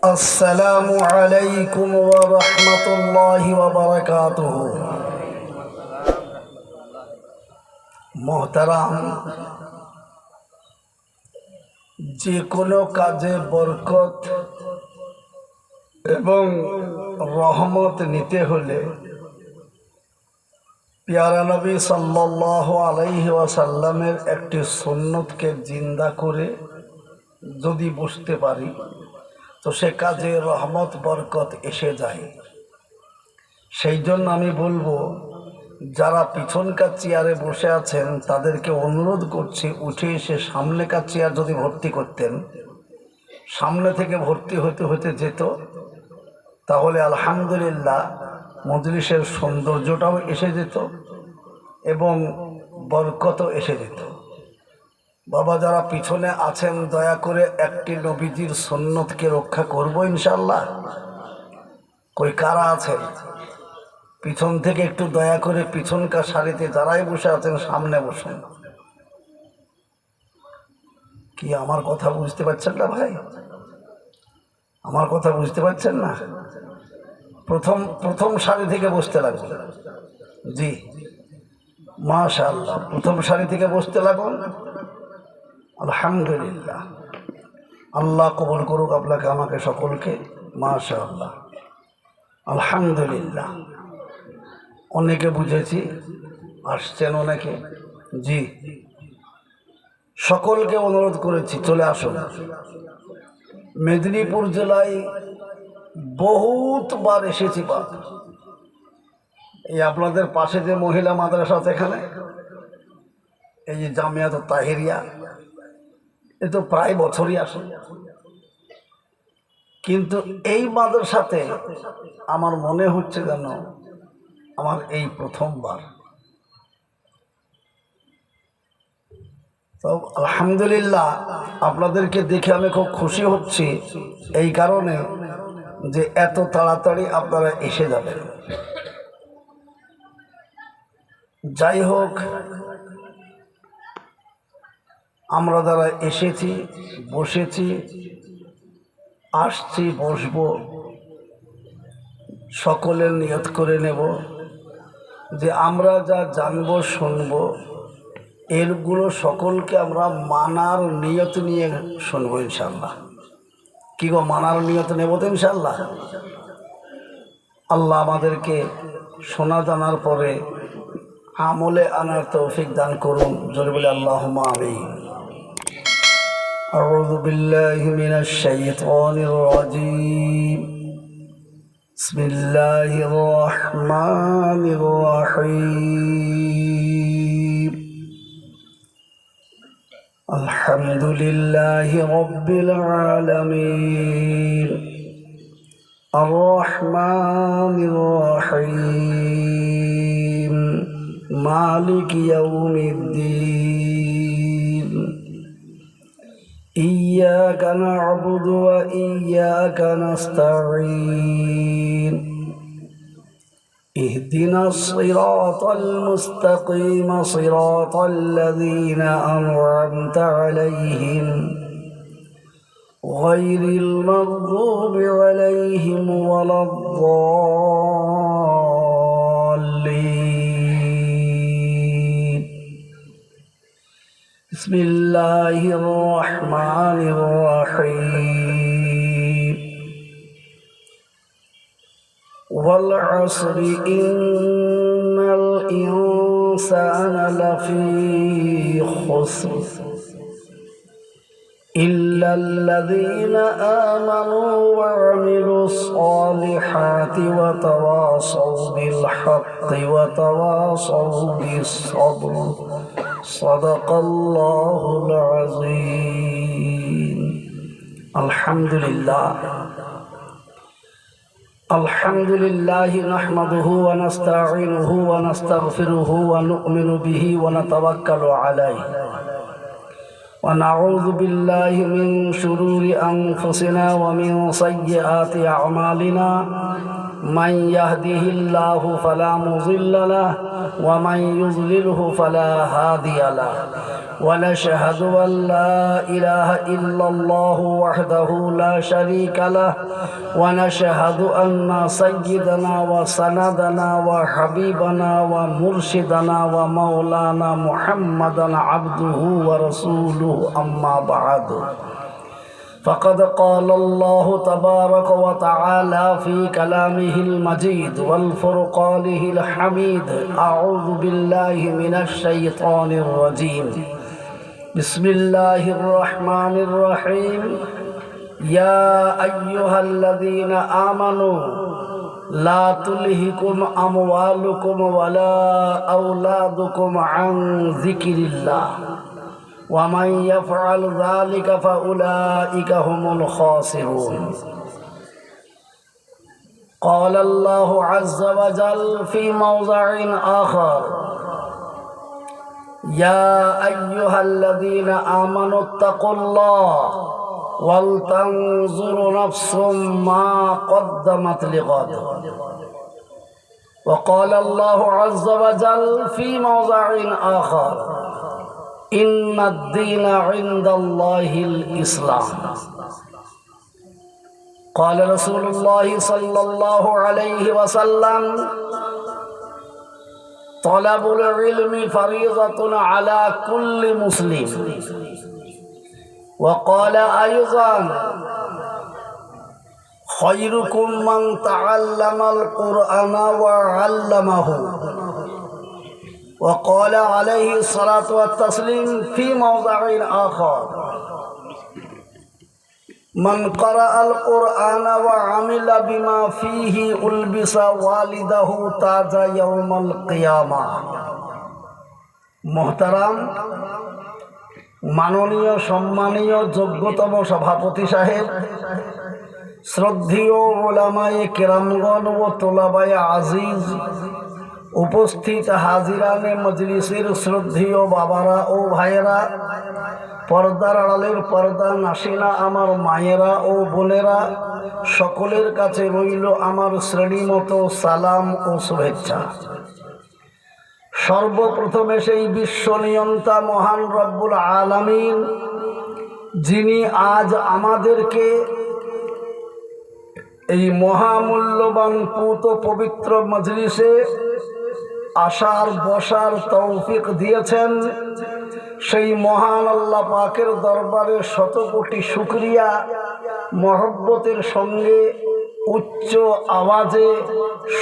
अस्सलामु अलैकुम व रहमतुल्लाहि व बरकातुहू। मोहतराम, যে কোনো কাজে বরকত এবং রহমত নিতে হলে প্যারা নবী সাল্লাল্লাহু আলাইহি ওয়াসাল্লামের একটি সুন্নতকে জিন্দা করে যদি বুঝতে পারি তো সে কাজে রহমত বরকত এসে যায়। সেই জন্য আমি বলবো, যারা পিছনকার চেয়ারে বসে আছেন তাদেরকে অনুরোধ করছি, উঠে এসে সামনেকার চেয়ার যদি ভর্তি করতেন, সামনে থেকে ভর্তি হতে হতে যেত, তাহলে আলহামদুলিল্লাহ মজলিসের সৌন্দর্যটাও এসে যেত এবং বরকতও এসে যেত। বাবা, যারা পিছনে আছেন দয়া করে একটি নবীজির সুন্নতকে রক্ষা করব ইনশাআল্লাহ। কই কারা আছেন পিছন থেকে একটু দয়া করে পিছনকার সারিতে যারাই বসে আছেন সামনে বসেন। কি আমার কথা বুঝতে পারছেন না ভাই? আমার কথা বুঝতে পারছেন না? প্রথম সারি থেকে বসতে লাগবে। জি মাশাআল্লাহ, প্রথম সারি থেকে বসতে লাগুন। আলহামদুলিল্লাহ, আল্লাহ কবুল করুক আপনাকে আমাকে সকলকে। মাশাআল্লাহ, আলহামদুলিল্লাহ। অনেকে বুঝেছি, আসছেন অনেকে। জি, সকলকে অনুরোধ করেছি চলে আসুন। মেদিনীপুর জেলায় বহুতবার এসেছি। এই আপনাদের পাশে যে মহিলা মাদ্রাসা আছে এখানে, এই যে জামিয়াত তাহিরিয়া, এ তো প্রায় বছরই আসে, কিন্তু এই মাদ্রাসাতে আমার মনে হচ্ছে যেন আমার এই প্রথমবার। তো আলহামদুলিল্লাহ, আপনাদেরকে দেখে আমি খুব খুশি হচ্ছি এই কারণে যে এত তাড়াতাড়ি আপনারা এসে যাবেন। যাই হোক, আমরা যারা এসেছি, বসেছি, আসছি, বসবো, সকলের নিয়ত করে নেব যে আমরা যা জানবো শুনবো এরগুলো সকলকে আমরা মানার নিয়ত নিয়ে শুনবো ইনশাআল্লাহ। কি গো, মানার নিয়ত নেব তো ইনশাআল্লাহ? আল্লাহ আমাদেরকে শোনা জানার পরে আমলে আনার তৌফিক দান করুন। জোরে বলে আল্লাহুম্মা আমিন। আউযু বিল্লাহি মিনাশ শাইতানির রাজীম। বিসমিল্লাহির রহমানির রহিম। আলহামদুলিল্লাহি রাব্বিল আলামিন। আর-রহমানির রহিম। মালিক ইয়াউমিদ্দিন। ইয়্যাকা না'বুদু ওয়া ইয়্যাকা নাস্তাঈন। ইহদিনাস সিরাতাল মুস্তাকিম সিরাতাল লাযীনা আন'আমতা আলাইহিম গায়রিল মাগযুবি আলাইহিম ওয়ালাদ-দাল্লিন। বিসমিল্লাহির রহমানির রহিম। ওয়াল আসরি ইন্নাল ইনসানা লাফী খুসর ইল্লাল্লাযীনা আমানু ওয়া আমিলুস সালিহাতি ওয়া তাওয়াসাউ বিল হাক্কি ওয়া তাওয়াসাউ বিস sabr। সাদাকাল্লাহুল আযীম। আলহামদুলিল্লাহ। আলহামদুলিল্লাহি নাহমাদুহু ওয়া নাস্তাঈনুহু ওয়া নাস্তাগফিরুহু ওয়া নু'মিনু বিহি ওয়া নাতাওয়াক্কালু আলাইহি ওয়া নাউযু বিল্লাহি মিন শুরুরি আনফুসিনা ওয়া মিন সাইয়্যাতি আ'মালিনা من يهده الله فلا مضل له ومن يضلله فلا هادي له ونشهد أن لا إله إلا الله وحده لا شريك له ونشهد أن سيدنا وسندنا وحبيبنا ومرشدنا ومولانا محمدا عبده ورسوله أما بعد فقد قال الله تبارك وتعالى في كلامه المجيد والفرقانه الحميد أعوذ بالله من الشيطان الرجيم بسم الله الرحمن الرحيم يا أيها الذين آمنوا لا تلهكم أموالكم ولا أولادكم عن ذكر الله ومن يفعل ذلك فأولئك هم الخاسرون قال الله عز وجل في موضع آخر يا أيها الذين آمنوا اتقوا الله ولتنظر نفس ما قدمت لغد وقال الله عز وجل في موضع آخر إن الدين عند الله الإسلام قال رسول الله صلى الله عليه وسلم طلب العلم فريضة على كل مسلم وقال أيضا خيركم من تعلم القرآن وعلمه وقال عليه الصلاة والتسليم في موضع آخر من قرأ القرآن وعمل بما فيه ألبس والده تاج يوم القيامة محترم মাননীয় সম্মানীয় যোগ্যতম সভাপতি সাহেব, শ্রদ্ধেয় ওলামায়ে কেরামগণ ও তোলাবায়ে আজিজ, উপস্থিত হাজিরানে মজলিসের শ্রদ্ধেয় বাবারা ও ভাইয়েরা, পর্দার আড়ালের পর্দা নাসিনা আমার মায়েরা ও বোনেরা, সকলের কাছে রইল আমার শ্রেণীমতো সালাম ও শুভেচ্ছা। সর্বপ্রথমে সেই বিশ্ব নিয়ন্তা মহান রব্বুল আলামিন, যিনি আজ আমাদেরকে এই মহামূল্যবান পুত পবিত্র মজলিসে আসার বসার তৌফিক দিয়েছেন, সেই মহান আল্লাহ পাকের দরবারে শত কোটি শুকরিয়া মহব্বতের সঙ্গে উচ্চ আওয়াজে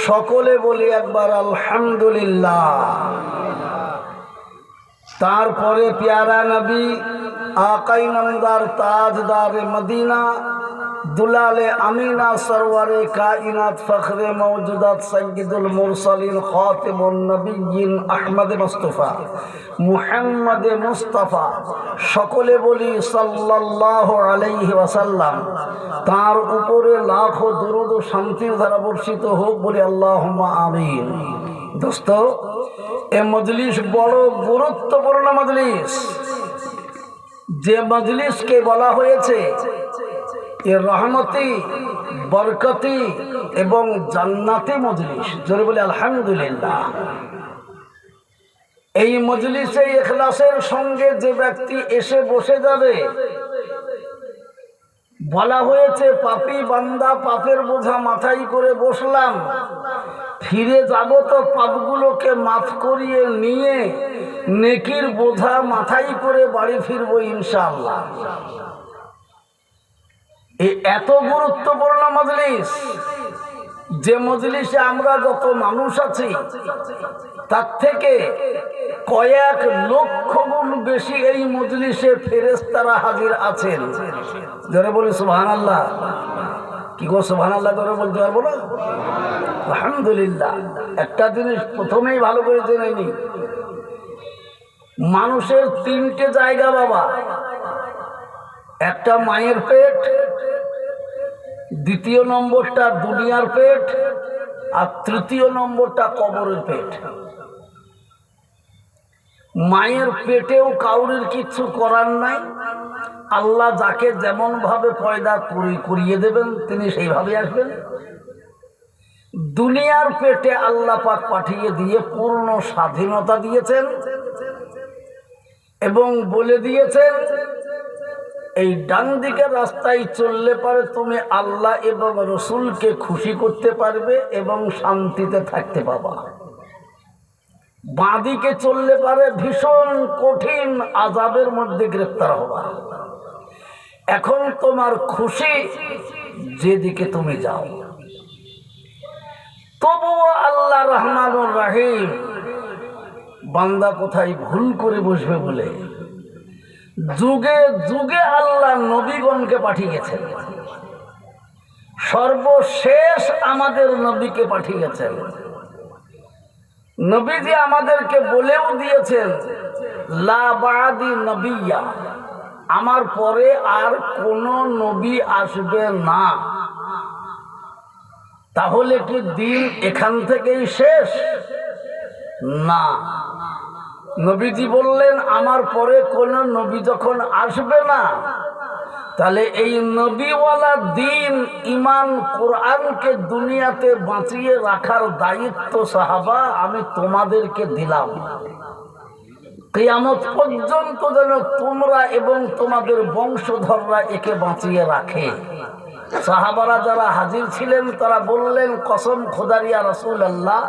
সকলে বলি একবার আলহামদুলিল্লাহ। তারপরে প্যারা নবী আকাই নামদার তাজদার মদিনা দুলালে আমিনা সরওয়ারে কায়নাত ফখরে মওজুদাত সাইয়্যিদুল মুরসালিন খাতিমুন নবিয়্যিন আহমদ মুস্তাফা মুহাম্মদ মুস্তাফা, সকলে বলি সাল্লাল্লাহু আলাইহি ওয়াসাল্লাম। তার উপরে লাখো দরুদ ও শান্তির ধারা বর্ষিত হোক, বলি আল্লাহুম্মা আমিন। দোস্ত, এ মজলিস বড় গুরুত্বপূর্ণ মজলিস। যে মজলিসকে বলা হয়েছে এ রহমতি, বরকতি এবং জান্নাতি মজলিস, জোরে বলি আলহামদুলিল্লাহ। এই মজলিসে ইখলাসের সঙ্গে যে ব্যক্তি এসে বসে যাবে, বলা হয়েছে পাপী বান্দা পাপের বোঝা মাথায় করে বসলাম, ফিরে যাব তো পাপগুলোকে মাফ করিয়ে নিয়ে নেকির বোঝা মাথায় করে বাড়ি ফিরবো ইনশাআল্লাহ। এত গুরুত্বপূর্ণ মজলিস, যে মজলিসে আমরা যত মানুষ আছি তার থেকে কয়েক লক্ষ গুণ বেশি এই মজলিসে ফেরেশতারা হাজির আছেন। যারা বলি সুবহানাল্লাহ। কি গো সুবহানাল্লাহ করে বলতে পারবো না? আলহামদুলিল্লাহ। একটা জিনিস প্রথমেই ভালো করে জেনে নি, মানুষের তিনটে জায়গা বাবা। একটা মায়ের পেট, দ্বিতীয় নম্বরটা দুনিয়ার পেট, আর তৃতীয় নম্বরটা কবরের পেট। মায়ের পেটেও কাউরির কিছু করার নাই, আল্লাহ যাকে যেমন ভাবে পয়দা করিয়ে দেবেন তিনি সেইভাবে আসবেন। দুনিয়ার পেটে আল্লাহ পাক পাঠিয়ে দিয়ে পূর্ণ স্বাধীনতা দিয়েছেন এবং বলে দিয়েছেন এই ডান দিকের রাস্তায় চললে পারে তুমি আল্লাহ এবং রসুলকে খুশি করতে পারবে এবং শান্তিতে থাকতে পাবা, বাঁ দিকে চললে পারে ভীষণ কঠিন আযাবের মধ্যে গ্রেফতার হবা। এখন তোমার খুশি যেদিকে তুমি যাও। তবুও আল্লাহ রহমানুর রহিম বান্দা কোথায় ভুল করে বসবে বলে যুগে যুগে আল্লাহ নবীগণকে পাঠিয়েছেন। সর্বশেষ আমাদের নবীকে পাঠিয়েছেন। নবীজি আমাদেরকে বলেও দিয়েছেন লা বাদি নবিয়্যা, আমার পরে আর কোন নবী আসবে না। তাহলে কি দিন এখান থেকেই শেষ? না, নবীজি বললেন আমার পরে কোন নবী যখন আসবে না, তাহলে এই নবীওয়ালা দিন ইমান কোরআনকে দুনিয়াতে বাঁচিয়ে রাখার দায়িত্ব সাহাবা আমি তোমাদেরকে দিলাম। কিয়ামত পর্যন্ত যেন তোমরা এবং তোমাদের বংশধররা একে বাঁচিয়ে রাখে। সাহাবারা যারা হাজির ছিলেন তারা বললেন কসম খোদার ইয়া রাসূলুল্লাহ,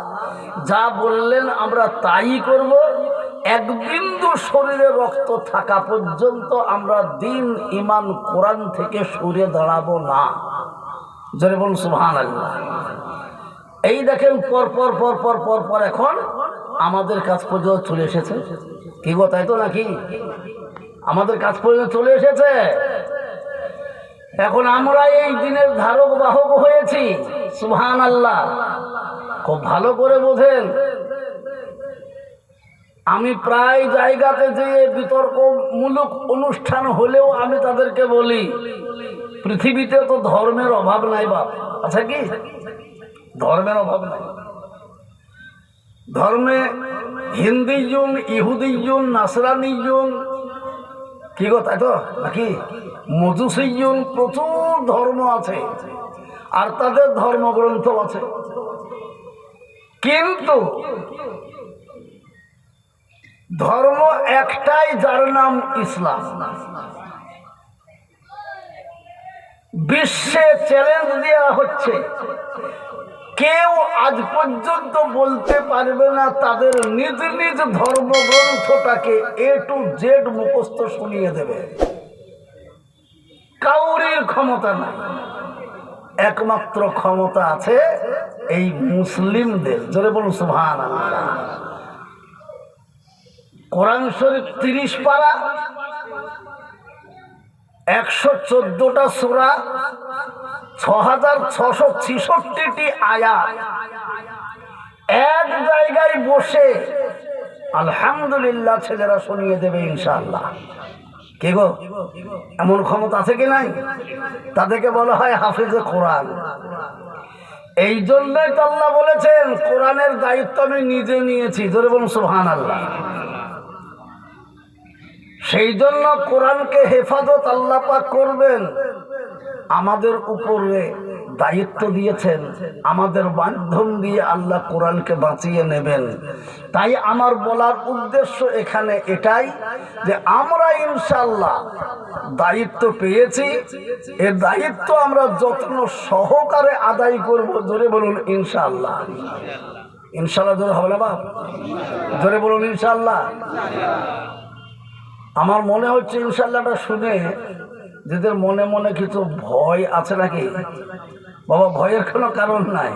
যা বললেন আমরা তাই করব, এক বিন্দু শরীরে রক্ত থাকা পর্যন্ত আমরা দিন ইমান কোরআন থেকে সরে দাঁড়াবো না। জোরে বলুন সুবহানাল্লাহ। এই দেখেন পর পর পর পর পর পর এখন আমাদের কাছ পর্যন্ত চলে এসেছে। কি গো, তাই তো নাকি? আমাদের কাছ পর্যন্ত চলে এসেছে। এখন আমরা এই দিনের ধারক বাহক হয়েছি। সুবহানাল্লাহ। খুব ভালো করে বোঝেন, আমি প্রায় জায়গাতে যে বিতর্কমূলক অনুষ্ঠান হলেও আমি তাদেরকে বলি পৃথিবীতে তো ধর্মের অভাব নাই বাপ। আচ্ছা কি ধর্মের অভাব নাই? ধর্মে হিন্দুইজম, ইহুদিজম, নাসরানিজম, কি গো তাই তো নাকি, মজুসিজম, প্রচুর ধর্ম আছে আর তাদের ধর্মগ্রন্থ আছে। কিন্তু ধর্ম একটাই, যার নাম ইসলাম। বিশ্বে চ্যালেঞ্জ দেওয়া হচ্ছে, কেউ আজ পর্যন্ত বলতে পারবে না তাদের নিজ নিজ ধর্মগ্রন্থটাকে A to Z মুখস্থ শুনিয়ে দেবে। কাউরির ক্ষমতা নাই, একমাত্র ক্ষমতা আছে এই মুসলিমদের। জোরে বলুন সুবহানাল্লাহ। কোরআন শরীফ 30 পারা, 114টা সূরা, 6666টি আয়াত, এক জায়গায় বসে আলহামদুলিল্লাহ ছেলেরা শুনিয়ে দেবে ইনশাআল্লাহ। কে গো, এমন ক্ষমতা আছে কি নাই? তাদেরকে বলা হয় হাফেজে কোরআন। এই জন্যই তো আল্লাহ বলেছেন কোরআনের দায়িত্ব আমি নিজে নিয়েছি। ধরে বলুন সুবহানাল্লাহ। সেই জন্য কোরআনকে হেফাজত আল্লাহ পাক করবেন, আমাদের উপরে দায়িত্ব দিয়েছেন, আমাদের মাধ্যম দিয়ে আল্লাহ কোরআনকে বাঁচিয়ে নেবেন। তাই আমার বলার উদ্দেশ্য এখানে এটাই যে আমরা ইনশাআল্লাহ দায়িত্ব পেয়েছি, এর দায়িত্ব আমরা যত্ন সহকারে আদায় করব। জোরে বলুন ইনশাআল্লাহ। ইনশাআল্লাহ জোরে হবে না বাপ? জোরে বলুন ইনশাআল্লাহ। আমার মনে হচ্ছে ইনশাআল্লাহটা শুনে যাদের মনে মনে কিছু ভয় আছে নাকি? বাবা, ভয়ের কোনো কারণ নাই।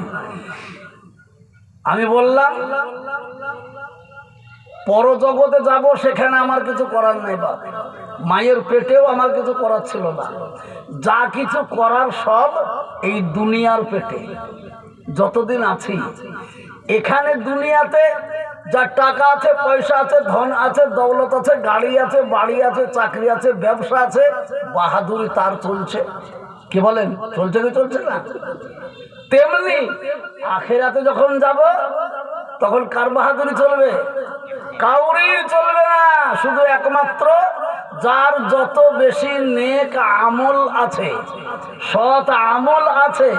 আমি বললাম পরজগতে যাব, সেখানে আমার কিছু করার নাই বাপ। মায়ের পেটেও আমার কিছু করার ছিল না। যা কিছু করার সব এই দুনিয়ার পেটে যতদিন আছি। এখানে দুনিয়াতে যা টাকা আছে, পয়সা আছে, ধন আছে, দৌলত আছে, গাড়ি আছে, বাড়ি আছে, চাকরি আছে, ব্যবসা আছে, বাহাদুরি তার চলছে। কি বলেন, চলছে কি চলছে না? তেমনি আখিরাতে যখন যাব তখন কার বাহাদুরি চলবে? কাউরির চলবে না। শুধু একমাত্র যার যত বেশি নেক আমল আছে, সৎ আমল আছে,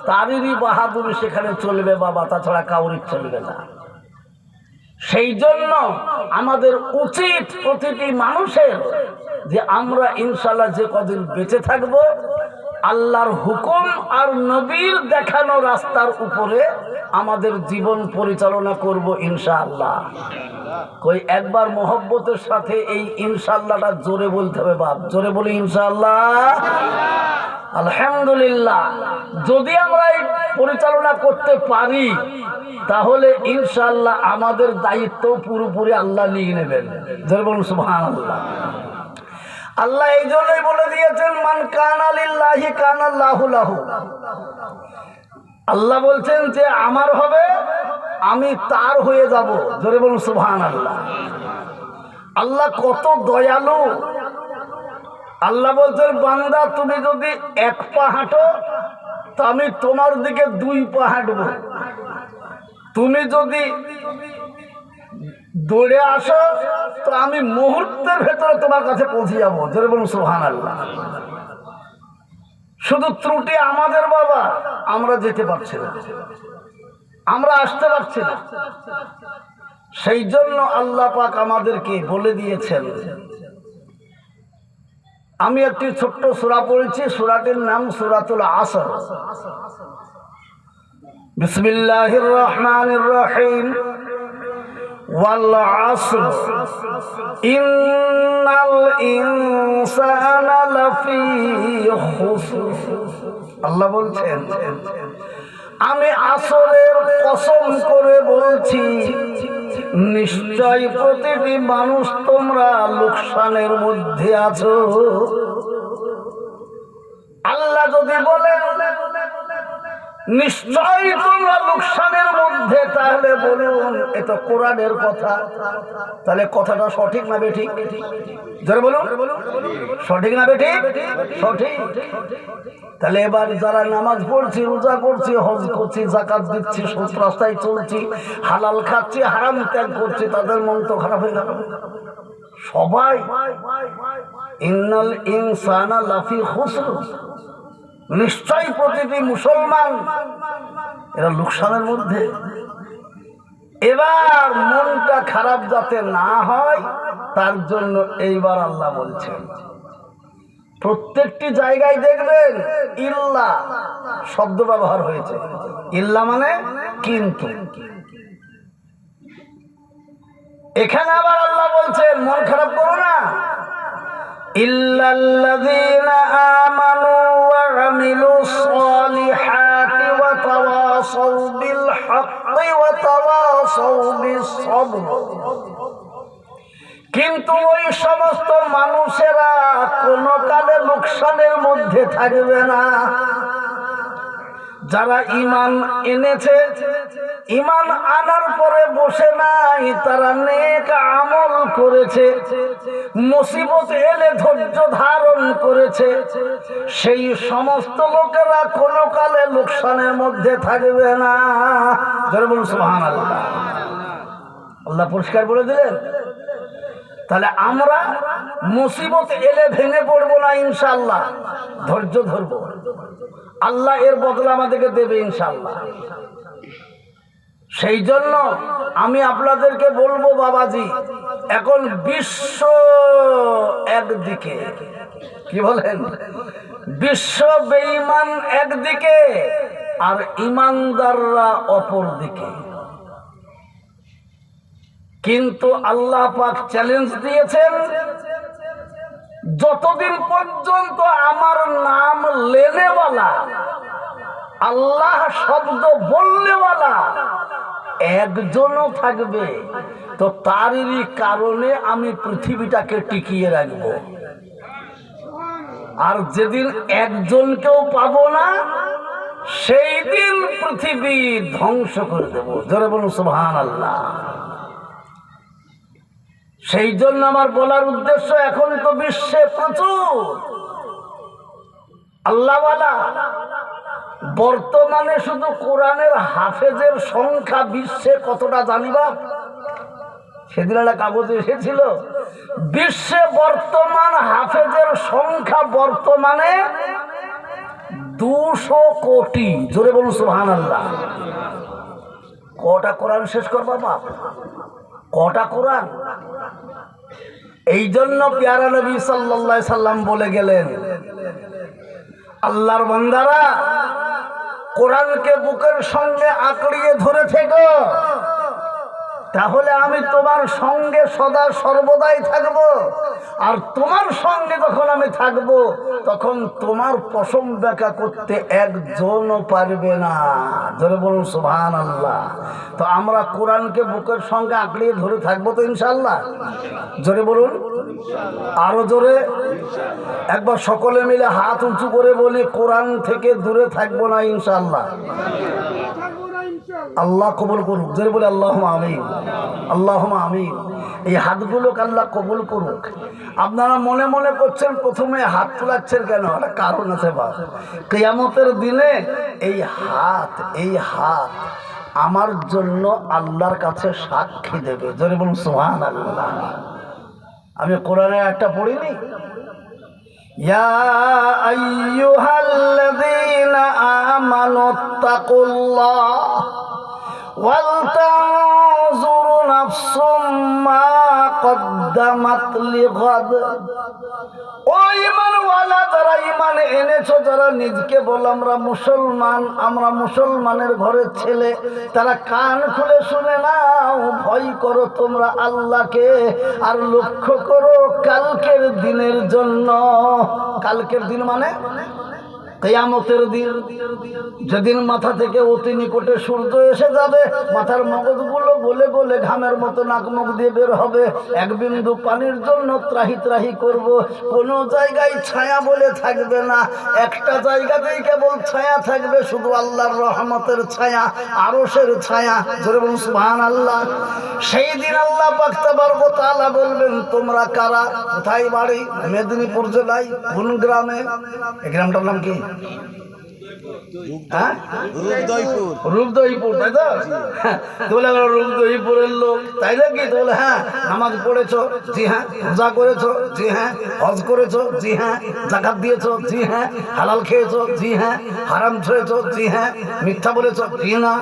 তারই বাহাদুরি সেখানে চলবে বাবা, তাছাড়া কাউরির চলবে না। সেই জন্য আমাদের উচিত প্রতিটি মানুষের যে আমরা ইনশাআল্লাহ যে কদিন বেঁচে থাকব আল্লাহর হুকুম আর নবীর দেখানো রাস্তার উপরে আমাদের জীবন পরিচালনা করব ইনশাআল্লাহ। কই একবার মোহব্বতের সাথে এই ইনশাআল্লাহটা জোরে বলতে হবে বাপ, জোরে বলি ইনশাআল্লাহ। আলহামদুলিল্লাহ, যদি আমরা এই পরিচালনা করতে পারি তাহলে ইনশাআল্লাহ আমাদের দায়িত্ব পুরোপুরি আল্লাহ নিয়ে নেবেন। জোরে বলুন সুবহানাল্লাহ। আল্লাহ এই জন্যই বলে দিয়েছেন মান কানা লিল্লাহি কানা আল্লাহু লাহু। আল্লাহ বলছেন যে আমার হবে আমি তার হয়ে যাব। জোরে বলুন সুবহানাল্লাহ। আল্লাহ কত দয়ালু। আল্লাহ বলছেন বান্দা তুমি যদি এক পা হাঁটো তো আমি তোমার দিকে দুই পা হাঁটবো, তুমি যদি দৌড়ে আসো তো আমি মুহূর্তের ভেতরে তোমার কাছে পৌঁছে যাবো। জোরে বলুন সুবহানাল্লাহ। শুধু ত্রুটি আমাদের বাবা, আমরা যেতে পারছি না, আমরা আসতে পারছি না। সেই জন্য আল্লাহ পাক আমাদেরকে বলে দিয়েছেন। আমি একটি ছোট্ট সূরা পড়েছি, সূরাটির নাম সূরাতুল আসর। বিসমিল্লাহির রহমানির রহিম। ওয়াল আসর ইন্নাল ইনসানা লাফি খুসর। আল্লাহ বলছেন আমি আসরের কসম করে বলছি নিশ্চয় প্রতিটি মানুষ তোমরা লোকসানের মধ্যে আছো। আল্লাহ যদি বলেন নিশ্চয় তোমরা লোকসানের মধ্যে, তাহলে বলুন এটা কোরআনের কথা, তাহলে কথাটা সঠিক না বেঠিক? জোরে বলুন সঠিক না বেঠিক? সঠিক। তাহলে এবার যারা নামাজ পড়ছি, রোজা করছি, হজ করছি, যাকাত দিচ্ছি, সৎ রাস্তায় চলছি, হালাল খাচ্ছি, হারাম ত্যাগ করছি, তাদের মন তো খারাপ হয়ে গেল সবাই। ইন্নাল ইনসানা লাফি খুসর, নিশ্চয় প্রতিটি মুসলমান এরা লোকসানের মধ্যে। এবার মনটা খারাপ যাতে না হয় তার জন্য এইবার আল্লাহ বলছেন প্রত্যেকটি জায়গায় দেখবেন ইল্লা শব্দ ব্যবহার হয়েছে। ইল্লা মানে কিন্তু। এখানে আবার আল্লাহ বলছেন মন খারাপ করো না, ইল্লাল্লাযীনা আমানু ওয়া আমিলুস সালিহাতি ওয়া তাওয়াসাউ বিল হাক্কি ওয়া তাওয়াসাউ বিস সাবর। কিন্তু ওই সমস্ত মানুষেরা কোনো কালে লোকসানের মধ্যে থাকবে না যারা ঈমান এনেছে, ঈমান আনার পরে বসে নাই, তারা নেক আমল করেছে, মুসিবত এলে ধৈর্য ধারণ করেছে, সেই সমস্ত লোকেরা কোনো কালে লোকসানের মধ্যে থাকবে না। যারা বলুন সুবহানাল্লাহ। আল্লাহ পরিষ্কার বলে দিলেন। তাহলে আমরা মুসিবত এলে ভেঙে পড়বো না ইনশাআল্লাহ, ধৈর্য ধরবো, আল্লাহ এর বদলা আমাদেরকে দেবে ইনশাআল্লাহ। সেই জন্য আমি আপনাদেরকে বলবো বাবাজি, এখন বিশ্ব একদিকে, কি বলেন, বিশ্ব বেঈমান একদিকে আর ঈমানদাররা অপর দিকে। কিন্তু আল্লাহ পাক চ্যালেঞ্জ দিয়েছেন যতদিন পর্যন্ত আমার নাম লেনেওয়ালা, আল্লাহ শব্দ বলনেওয়ালা একজনও থাকবে তো তারই কারণে আমি পৃথিবীটাকে টিকিয়ে রাখব। আর যেদিন একজনকেও পাবো না সেই দিন পৃথিবী ধ্বংস করে দেব। জোরে বলুন সুবহানাল্লাহ। সেই জন্য আমার বলার উদ্দেশ্য, এখন তো বিশ্বে প্রচুর আল্লাহওয়ালা, বর্তমানে শুধু কোরআনের হাফেজের সংখ্যা বিশ্বে কতটা জানিবা? সেদিন একটা কাগজে এসেছিল, বিশ্বে বর্তমান হাফেজের সংখ্যা বর্তমানে 200 কোটি। জোরে বলুন সুবহানাল্লাহ। কটা কোরআন শেষ করবা বাপ? কটা কোরআন? এই জন্য প্যারা নবী সাল্লাল্লাহু আলাইহি সাল্লাম বলে গেলেন, আল্লাহর বান্দারা কোরআনকে বুকের সঙ্গে আঁকড়িয়ে ধরে থেকো, তাহলে আমি তোমার সঙ্গে সদা সর্বদাই থাকব। আর তোমার সঙ্গে যখন আমি থাকব, তখন তোমার পশম ব্যাখ্যা করতে একজনও পারবে না। ধরে বলুন সুবহানাল্লাহ। তো আমরা কোরআনকে বুকের সঙ্গে আঁকড়িয়ে ধরে থাকবো তো ইনশাআল্লাহ? জোরে বলুন, আরো জোরে। একবার সকলে মিলে হাত উঁচু করে বলি, কোরআন থেকে দূরে থাকবো না ইনশাআল্লাহ। আল্লাহ কবুল করুক। জোরে বলে আল্লাহুম্মা আমিন, আল্লাহুম্মা আমিন। এই হাতগুলোকে আল্লাহ কবুল করুক। আপনারা মনে মনে করছেন প্রথমে হাত তোলাচ্ছেন কেন? একটা কারণ আছে বাপ। কিয়ামতের দিনে এই হাত আমার জন্য আল্লাহর কাছে সাক্ষী দেবে। জোরে বলুন সুবহানাল্লাহ। আমি কোরআনে একটা পড়িনি, ইয়া আইয়ুহাল্লাযীনা আমানুত্তাকুল্লাহ ওয়াল তানজুরু নাফসুম মা কদ্দামাত লিগাদ। ও ঈমানওয়ালা যারা ঈমান এনেছো, যারা নিজকে বল আমরা মুসলমানের ঘরের ছেলে, তারা কান খুলে শুনে নাও, ভয় করো তোমরা আল্লাহকে, আর লক্ষ্য করো কালকের দিনের জন্য। কালকের দিন মানে কিয়ামতের দিন, যেদিন মাথা থেকে অতি নিকটে সূর্য এসে যাবে, মাথার মগজগুলো গলে গলে ঘামের মতো নাক মুখ দিয়ে বের হবে, এক বিন্দু পানির জন্য ত্রাহি ত্রাহি করব। কোনো জায়গায় ছায়া বলে থাকবে না, একটা জায়গাতেই কেবল ছায়া থাকবে, শুধু আল্লাহর রহমতের ছায়া, আরশের ছায়া। জোরে বলুন সুবহানাল্লাহ। সেই দিন আল্লাহ পাক তাবারক ওয়া তাআলা বলবেন, তোমরা কারা? কোথায় বাড়ি? মেদিনীপুর জেলায়। কোন গ্রামে? এই গ্রামটার নাম কি? রূপদয়পুর, তাই তো? বলে রূপদয়পুরের লোক, তাই নাকি? বলে হ্যাঁ। নামাজ পড়েছো? জি হ্যাঁ। রোজা করেছো? জি হ্যাঁ। হজ করেছো? জি হ্যাঁ। যাকাত দিয়েছো? জি হ্যাঁ। হালাল খেয়েছো? জি হ্যাঁ। হারাম ছুঁয়েছো? জি হ্যাঁ। মিথ্যা বলেছো? জি না।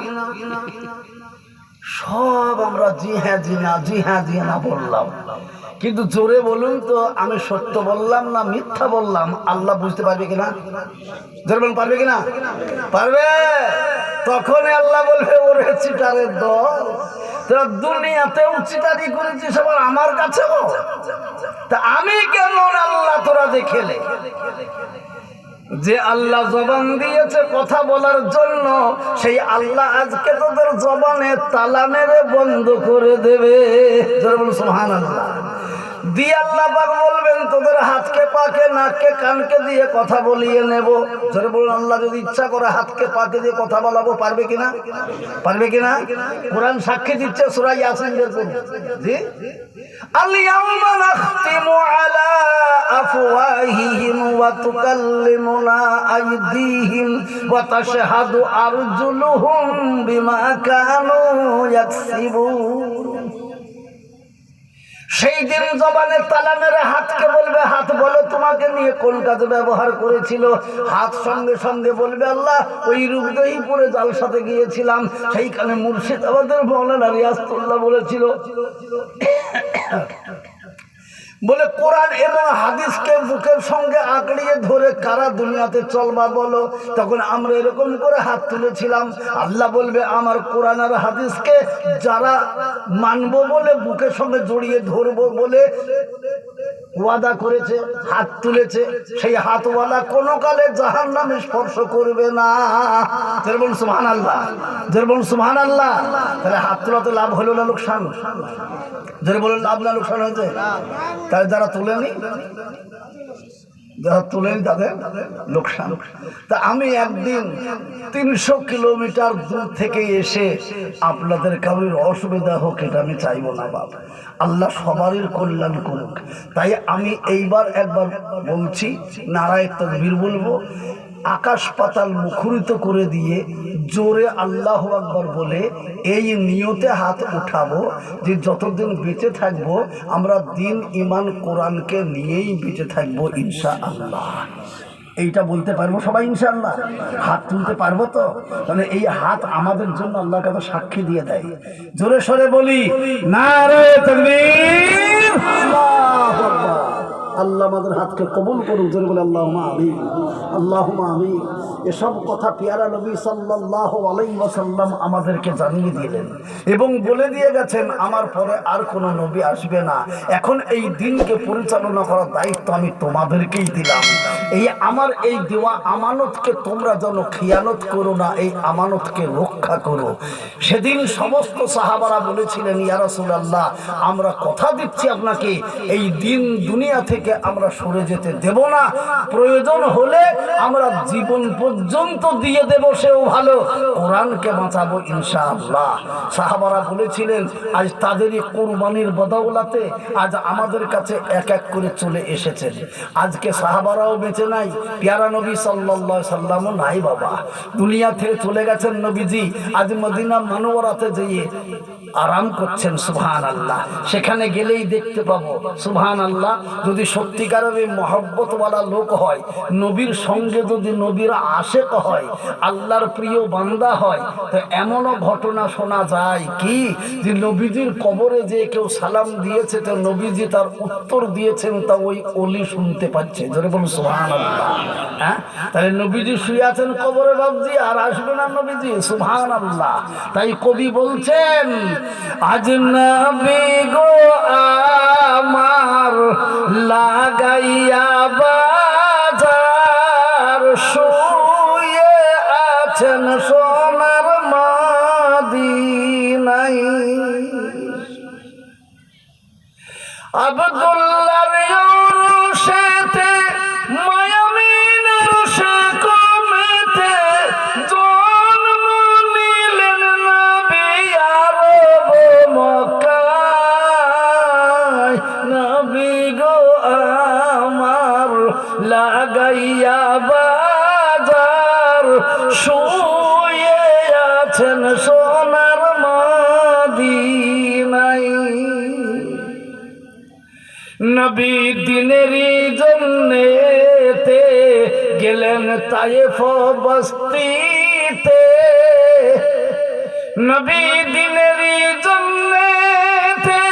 সব আমরা জি হ্যাঁ জি না, জি হ্যাঁ জি না বললাম, কিন্তু জোরে বলুন তো, আমি সত্য বললাম না মিথ্যা বললাম? আল্লাহ বুঝতে পারবে কিনা? জোরে বলুন, পারবে কিনা? পারবে। তখন আল্লাহ বলবে, ওরে চিটারের দল, তোরা দুনিয়াতেও চিটারি করেছিস, আবার আমার কাছেও। তা আমি কেমন আল্লাহ তোরা দেখেলে? যে আল্লাহ জবান দিয়েছে কথা বলার জন্য, সেই আল্লাহ আজকে তোদের জবানে তালা মেরে বন্ধ করে দেবে। সুবহানাল্লাহ। দিয়ে আল্লাহ পাক বলবেন, তোদের হাতকে পাকে নাককে কানকে দিয়ে কথা বলিয়ে নেব। জোরে বলুন, আল্লাহ যদি ইচ্ছা করে হাতকে পাকে দিয়ে কথা বলাবো, পারবে কিনা? পারবে কিনা? কোরআন সাক্ষী দিচ্ছে, সূরা ইয়াসিন এর পড়ুন। জি, আল-ইয়াওমা নাখতিমু আলা আফওয়াহিহিম ওয়া তুকাল্লিমুনা আইদিহিম ওয়া তাশহাদু আরজুলুহুম বিমা কানু ইয়াকসিবুন। সেই দিন জবানে তালা মেরে হাতকে বলবে, হাত বলো তোমাকে নিয়ে কোন কাজে ব্যবহার করেছিল? হাত সঙ্গে সঙ্গে বলবে, আল্লাহ ওই রূপদয়পুরে জালসাতে গিয়েছিলাম, সেইখানে মুর্শিদাবাদের মাওলানা রিয়াজউল্লাহ বলেছিল। বলে কোরআন এবং হাদিসকে বুকের সঙ্গে আঁকড়িয়ে ধরে কারা দুনিয়াতে চলবা বলো? তখন আমরা এরকম করে হাত তুলেছিলাম। আল্লাহ বলবে, আমার কোরআন আর হাদিসকে যারা মানবো বলে বুকের সঙ্গে জড়িয়ে ধরবো বলে ওয়াদা করেছে, হাত তুলেছে, সেই হাতওয়ালা কোনো কালে জাহান্নামে স্পর্শ করবে না। যেরকম সুবহানাল্লাহ, যেরকম সুবহানাল্লাহ। তাহলে হাত তোলা তো লাভ হলো না লোকসান? যারা বলেন লাভ না লোকসান হয়েছে? তাহলে যারা তুলেনি, যারা তুলেনি তাদের লোকসান। তা আমি একদিন 300 কিলোমিটার দূর থেকে এসে আপনাদের কারোর অসুবিধা হোক এটা আমি চাইবো না বাবা। আল্লাহ সবারই কল্যাণ করুক। তাই আমি এইবার একবার বলছি, নারায়ে তাকবীর বলবো, আকাশ পাতাল মুখরিত করে দিয়ে জোরে আল্লাহু আকবার বলে এই নিয়তে হাত উঠাবো যে যতদিন বেঁচে থাকবো আমরা দিন ইমান কোরআনকে নিয়েই বেঁচে থাকবো ইনশাআল্লাহ। এইটা বলতে পারবো সবাই ইনশাআল্লাহ? হাত তুলতে পারবো তো? তাহলে এই হাত আমাদের জন্য আল্লাহর কাছে সাক্ষী দিয়ে দেয়। জোরে সরে বলি নারে তাকবীর, আল্লাহু আকবার। আল্লাহ আমাদের হাতকে কবুল করুন, জোরে বলে আল্লাহুম্মা আমিন, আল্লাহুম্মা আমিন। এসব কথা পেয়ারা নবী সাল্লাল্লাহু আলাইহি ওয়াসাল্লাম আমাদেরকে জানিয়ে দিলেন এবং বলে দিয়ে গেছেন আমার পরে আর কোনো নবী আসবে না। এখন এই দিনকে পরিচালনা করার দায়িত্ব আমি তোমাদেরকেই দিলাম। এই আমার এই দেওয়া আমানতকে তোমরা যেন খিয়ানত করো না, এই আমানতকে রক্ষা করো। সেদিন সমস্ত সাহাবারা বলেছিলেন ইয়া রাসূলুল্লাহ, আমরা কথা দিচ্ছি আপনাকে এই দিন দুনিয়া থেকে আমরা সরে যেতে দেব না, প্রয়োজন হলে আমরা জীবন পর্যন্ত দিয়ে দেব, সেও ভালো, কোরআনকে বাঁচাবো ইনশাআল্লাহ। সাহাবারা বলেছিলেন আজ তাদেরই কুরবানির বদৌলতে আজ আমাদের কাছে এক এক করে চলে এসেছেন। আজকে সাহাবারাও বেঁচে নাই, পেয়ারা নবী সাল্লাল্লাহু আলাইহি সাল্লামও নাই বাবা, দুনিয়া থেকে চলে গেছেন নবীজি। আজ মদিনা মুনাওয়ারাতে যেয়ে আরাম করছেন, সুবহানাল্লাহ। সেখানে গেলেই দেখতে পাবো সুবহানাল্লাহ। যদি সত্যিকারের এই মহব্বতওয়ালা লোক হয়, নবীর সঙ্গে যদি নবীর আশেক হয়, আল্লাহর প্রিয় বান্দা হয়, তো এমনও ঘটনা শোনা যায় কি যে নবীজির কবরে যে কেউ সালাম দিয়েছে তো নবীজি তার উত্তর দিয়েছেন তা ওই ওলি শুনতে পাচ্ছে। জোরে বলুন সুবহানাল্লাহ। হ্যাঁ, তাহলে নবীজি শুয়ে আছেন কবরে বাবজি, আর আসবে না নবীজি, সুবহানাল্লাহ। তাই কবি বলছেন আজ নবী গো আমার লাগাইয়া বাজার শুয়ে আছেন সোনার মদিনায়, আব্দুল্লাহর ইরশাদে মায়ামিনের শাকমেতে জন্ম নিলেন নবী আরব মক্কায়। নবী গো আমার লাগাইয়া বাজার শুয়ে আছেন সোনার মদিনায়। নবী দিনেরই জন্যেতে গেলেন তায়েফ বস্তিতে, নবী দিনেরই জন্যেতে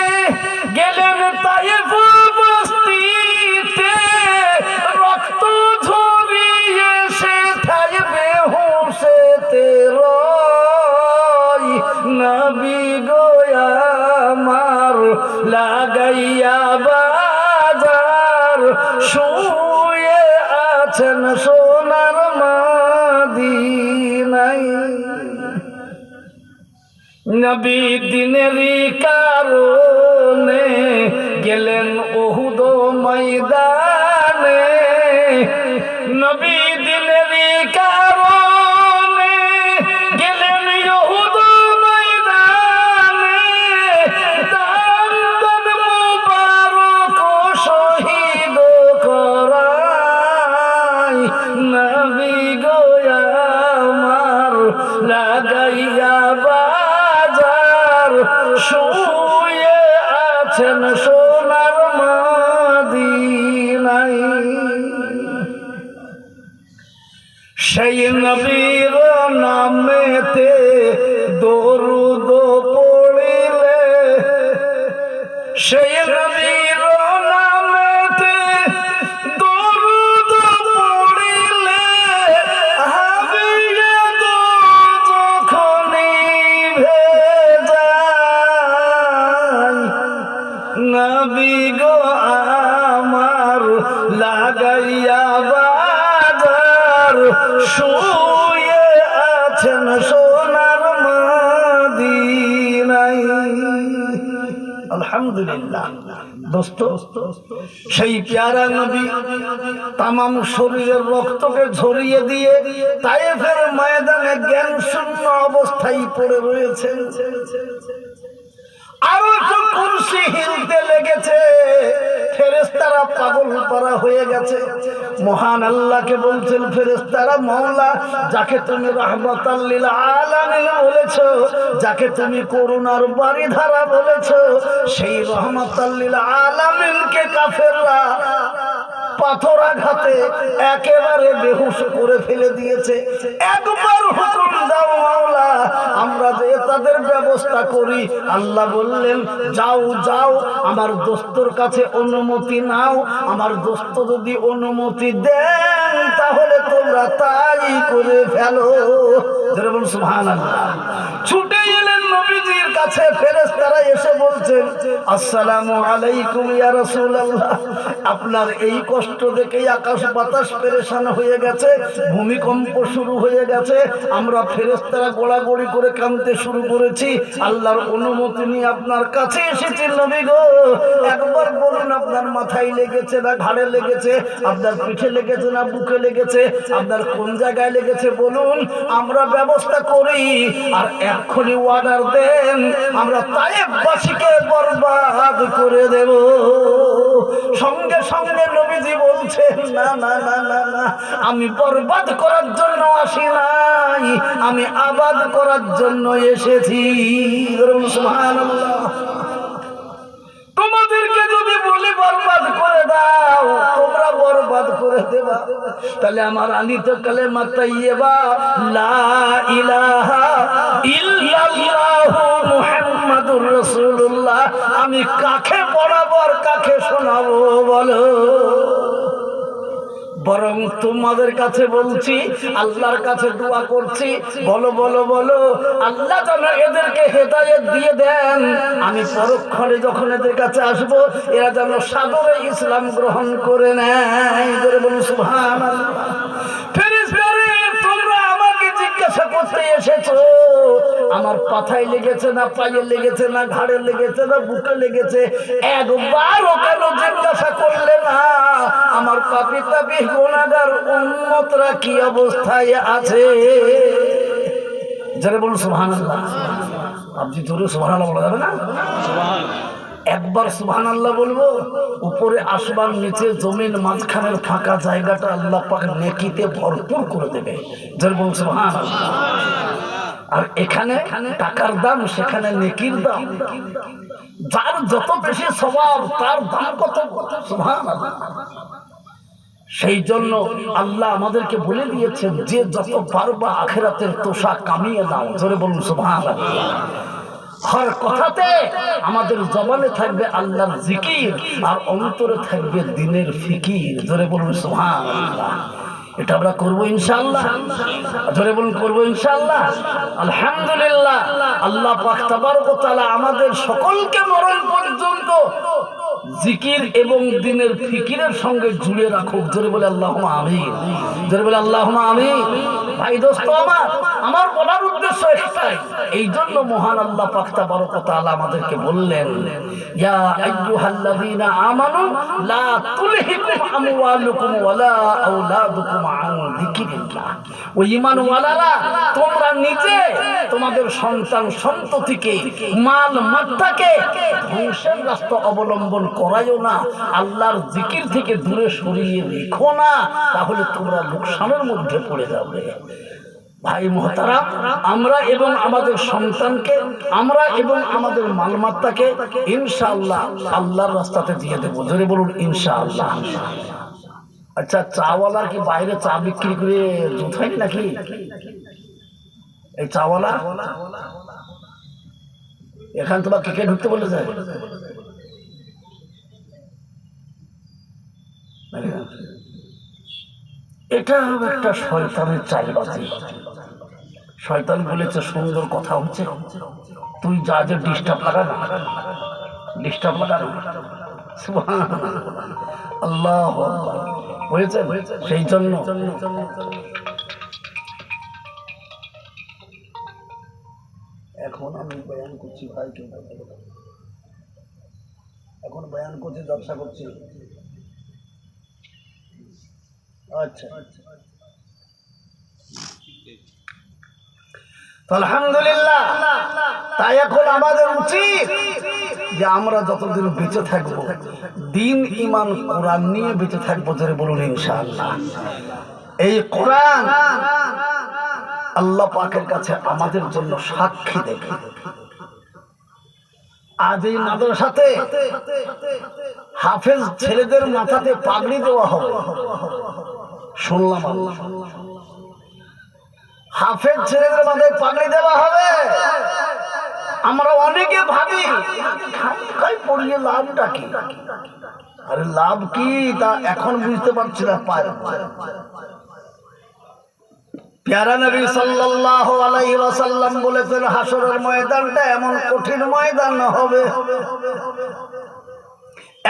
গেলেন তায়েফ বস্তিতে, রক্ত ঝরিয়ে সে থাই বেহুশেতে রয়। নবী গো আমার লাগাইয়া বাজার শুয়ে আছেন সোনার মদিনায়। নবী দিনেরই কারণে গেলেন উহুদ ময়দানে, নবী দিনেরই কারণে গেলেন উহুদ ময়দানে, দান্দন মুবারক শহীদ করায়। নবী গো আমার লাগাইয়া বাজার শুয়ে আছেন সোনার মদিনায়। সেই নবীর নামেতে দরুদ পড়িলে, সেই নবীর নামেতে দরুদ পড়িলে হাবিয়ে যখন ভেজায়। নবী গো আমার লাগাইয়া বাজার শুয়ে আছেন সোনার মদিনায়। আলহামদুলিল্লাহ দোস্ত, সেই প্যারা নবী তামাম শরীরের রক্তকে ঝরিয়ে দিয়ে তায়েফের ময়দানে জ্ঞান শূন্য অবস্থায় পড়ে রয়েছে। আরো কুরসি হিলতে লেগেছে, ফেরেশতারা পাগল পারা হয়ে গেছে। মহান আল্লাহকে বলছেন ফেরেশতারা, মাওলা যাকে তুমি রাহমাতাল লিল আলামিন বলেছো, যাকে তুমি করুণার বারিধারা বলেছো, সেই রাহমাতাল লিল আলামিনকে কাফেররা পাথর আঘাতে একেবারে বেহুশ করে ফেলে দিয়েছে। একবার হুকুম দাও মাওলা, আমরা যে তাদের ব্যবস্থা করি। আল্লাহ বললেন, যাও যাও, আমার দোস্তর কাছে অনুমতি নাও। আমার দোস্ত যদি অনুমতি দেন তাহলে তোমরা তাই করে ফেলো। যেরকম সুবহানাল্লাহ। ছুটে এলেন নবীজির কাছে, ফেরেশতারা এসে বলছেন, আসসালামু আলাইকুম ইয়া রাসূলুল্লাহ, আপনার এই কষ্ট দেখেই আকাশ বাতাস পেরেশান হয়ে গেছে, ভূমিকম্প শুরু হয়ে গেছে, আমরা ফেরেশতারা গোড়াগড়ি করে কাঁদতে শুরু করেছি। আল্লাহর অনুমতি নিয়ে আপনার কাছে এসেছি নবী গো। একবার বলুন, আপনার মাথায় লেগেছে না ঘাড়ে লেগেছে, আপনার পিঠে লেগেছে না বুকে লেগেছে, আপনার কোন জায়গায় লেগেছে বলুন, আমরা ব্যবস্থা করি। আর এক্ষুনি অর্ডার দেন, আমরা তায়েফবাসীকে বরবাদ করে দেব। সঙ্গে সঙ্গে নবীজি বলছে, না না না না না, আমি বরবাদ করার জন্য আসি নাই, আমি আবাদ করার জন্য এসেছি। সুবহানাল্লাহ। তোমাদেরকে যদি বলি বরবাদ করে দাও, তোমরা বরবাদ করে দেবা, তাহলে আমার আনিত কালেমা তাইয়্যিবা লা ইলাহা ইল্লাল্লাহু মুহাম্মাদুর রাসূলুল্লাহ আমি কাকে পড়াবো, কাকে শোনাবো বলো? বরং তোমাদের কাছে বলছি, আল্লাহর কাছে দোয়া করছি, বলো বলো বলো, আল্লাহ যেন এদেরকে হেদায়েত দিয়ে দেন। আমি পরক্ষণে যখন এদের কাছে আসব, এরা যেন সাদরে ইসলাম গ্রহণ করে নেয়। বলুন সুবহানাল্লাহ। ফেরেশতারা, তোমরা আমাকে জিজ্ঞাসা করতে এসেছো আমার পাথায় লেগেছে না পায়ে লেগেছে না ঘাড়ে লেগেছে না বুকে লেগেছে, একবারও কেন জিজ্ঞাসা করলে না আমার পাপী তাপী গুনাহগার উম্মতরা কি অবস্থায় আছে? যারা বলুন সুবহানাল্লাহ। আপনি জোরে সুবহানাল্লাহ বলা যাবে না? একবার সুবহানাল্লাহ বলবো, উপরে আসমান, নিচে জমিন, মাঝখানের ফাঁকা জায়গাটা আল্লাহ পাক নেকিতে ভরপুর করে দেবে। যারা বলুন সুবহানাল্লাহ। আর এখানে টাকার দাম, সেখানে নেকির দাম। যার যত বেশি স্বভাব তার দাম কত। সুবহানাল্লাহ। সেই জন্য আল্লাহ আমাদেরকে বলে দিয়েছেন, যে যত পারবা আখিরাতের তোষা কামিয়ে নাও। জোরে বলুন সুবহানাল্লাহ। হর কথাতে আমাদের জবানে থাকবে আল্লাহর জিকির, আর অন্তরে থাকবে দ্বীনের ফিকির। জোরে বলুন সুবহানাল্লাহ। এটা আমরা করবো ইনশাআল্লাহ। জোরে বলুন, করবো ইনশাআল্লাহ। আলহামদুলিল্লাহ। আল্লাহ পাক তাবারক ওয়া তাআলা আমাদের সকলকে মরণ পর্যন্ত জিকির এবং দ্বীনের ফিকিরের সঙ্গে জুড়ে রাখুক। জোরে বলে আল্লাহুম্মা আমিন। জোরে বলে আল্লাহুম্মা আমিন। ভাই দোস্ত আমার বলার উদ্দেশ্য একটাই, এই জন্য মহান আল্লাহ পাক তাবারক ওয়া তাআলা আমাদেরকে বললেন, ইয়া আইয়ুহাল্লাযীনা আমানু লা তুলহিকুম আমওয়ালুকুম ওয়ালা আওলাদুকুম আন যিকিরিল্লাহ। ও ঈমানওয়ালারা, তোমরা নিজে তোমাদের সন্তান সন্ততিকে, মাল মাত্তাকে ধ্বংসের রাস্তা অবলম্বন করাইও না, আল্লাহর জিকির থেকে দূরে সরিয়ে রেখো না, তাহলে তোমরা লোকসানের মধ্যে পড়ে যাবে। ভাই মুহতারাম, আমরা এবং আমাদের সন্তানকে, আমরা এবং আমাদের মালমাত্তাকে ইনশাআল্লাহ আল্লাহর রাস্তাতে দিয়ে দেবো। জোরে বলুন ইনশাআল্লাহ। আচ্ছা, চাওয়ালা কি বাইরে চা বিক্রি করে দুধ হয়নি নাকি? এই চাওয়ালা এখান তোমার কে ঢুকতে বলে যায়? এটা একটা শয়তানের চালবাজি। শয়তান বলেছে, সুন্দর কথা হচ্ছে, তুই যা যে ডিস্টার্ব লাগা না, ডিস্টার্ব লাগা না। সুবহানাল্লাহ, আল্লাহু আকবার। বুঝেছেন? সেই জন্য এখন আমি বয়ান করছি, ভাই কেউ এখন বয়ান করছি, ব্যবসা করছি। আচ্ছা, তো আলহামদুলিল্লাহ, তাই এখন আমাদের উচিত যে আমরা যতদিন বেঁচে থাকবো দিন ঈমান কোরআন নিয়ে বেঁচে থাকবো। ধরে বলুন ইনশাআল্লাহ। এই কোরআন আল্লাহ পাকের কাছে আমাদের জন্য সাক্ষী দেবে। আজ এই মাদ্রাসাতে হাফেজ ছেলেদের মাথাতে পাগড়ি দেওয়া হবে, শুনলাম। হাফেজ ছেলেদের মাথায় পাগড়ি দেওয়া হবে। আমরা অনেকে ভাবি খাই পড়িয়ে লাভটা কি? আরে লাভ কি তা এখন বুঝতে পারছি না। প্যারা নবী সাল্লাল্লাহু আলাইহি ওয়াসাল্লাম বলেছেন, হাসরের ময়দানটা এমন কঠিন ময়দান হবে,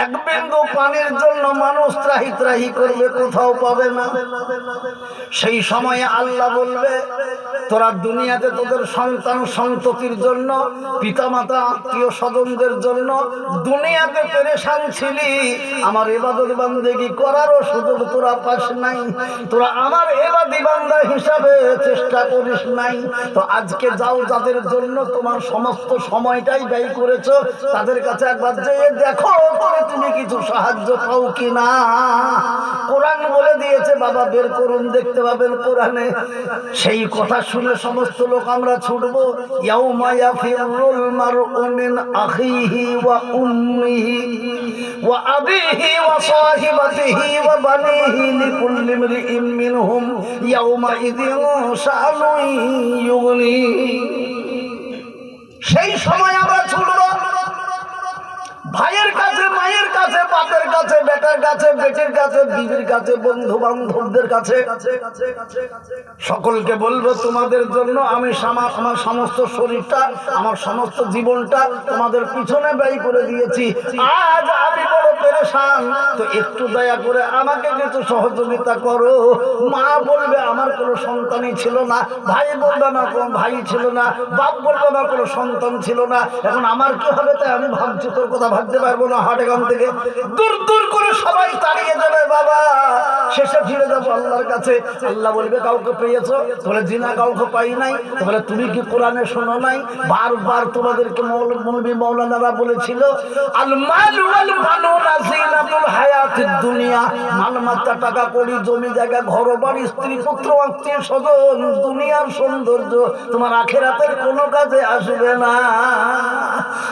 এক বিন্দু পানির জন্য মানুষ ত্রাহি ত্রাহি করবে, কোথাও পাবে না। সেই সময়ে আল্লাহ বলবে, তোরা দুনিয়াতে তোদের সন্তান সন্ততির জন্য, পিতামাতা আত্মীয় স্বজনদের জন্য দুনিয়াতে পেরেশান ছিলি, আমার ইবাদত বান্দেগি করারও সুযোগ তোরা পাস নাই, তোরা আমার ইবাদী বান্দা হিসাবে চেষ্টা করিস নাই। তো আজকে যাও, যাদের জন্য তোমার সমস্ত সময়টাই ব্যয় করেছো, তাদের কাছে একবার যেয়ে দেখো তুমি কিছু সাহায্য পাও কিনা। কোরআন বলে দিয়েছে বাবা, বের করুন, দেখতে পাবেন কোরআনে। সেই কথা শুনে সমস্ত লোক আমরা ছুটবো। ইয়াউমা ইয়াফিরুল মারউ মিন আখিহি ওয়া উম্মিহি ওয়া আবিহি ওয়া সাহিবাতিহি ওয়া বানিহি লিকুল্লি ইমরিইম মিনহুম ইয়াউমা ইযিন শাআনুন ইউগনি। সেই সময় আমরা ছুটবো ভাইয়ের কাছে, মায়ের কাছে, বাপের কাছে, বেটার কাছে, বেটির কাছে, বিবির কাছে, বন্ধু বান্ধবদের কাছে। সকলকে বলবো, তোমাদের জন্য আমি আমার সমস্ত শরীরটা, আমার সমস্ত জীবনটা তোমাদের পিছনে ব্যয় করে দিয়েছি। আজ আমি বড় পেরেশান, তো একটু দয়া করে আমাকে কিছু সহযোগিতা করো। মা বলবে আমার কোনো সন্তানই ছিল না, ভাই বলবে আমার কোনো ভাই ছিল না, বাপ বলবে আমার কোনো সন্তান ছিল না, এখন আমার কি হবে? তাই আমি ভাবছি, তোর কথা ভাবতে পারবো না। হাটেগাম থেকে দূর দূর করে সবাই তাড়িয়ে দেবে বাবা, শেষে ফিরে যাবো আল্লাহর কাছে। আল্লাহ বলবে, কাউকে পেয়েছো? বলে জি না, কাউকে পাই নাই। বলে তুমি কি কোরআনে শোনো নাই? বারবার তোমাদেরকে মৌলবী মাওলানারা বলেছিল, আল মাল ওয়াল বানুনা জিনাতুল হায়াতিদ দুনিয়া, মালমাত্রা, টাকা কড়ি, জমি জায়গা, ঘর বাড়ি, স্ত্রী পুত্র আত্মীয় স্বজন, দুনিয়ার সৌন্দর্য তোমার আখিরাতের কোনো কাজে আসবে না।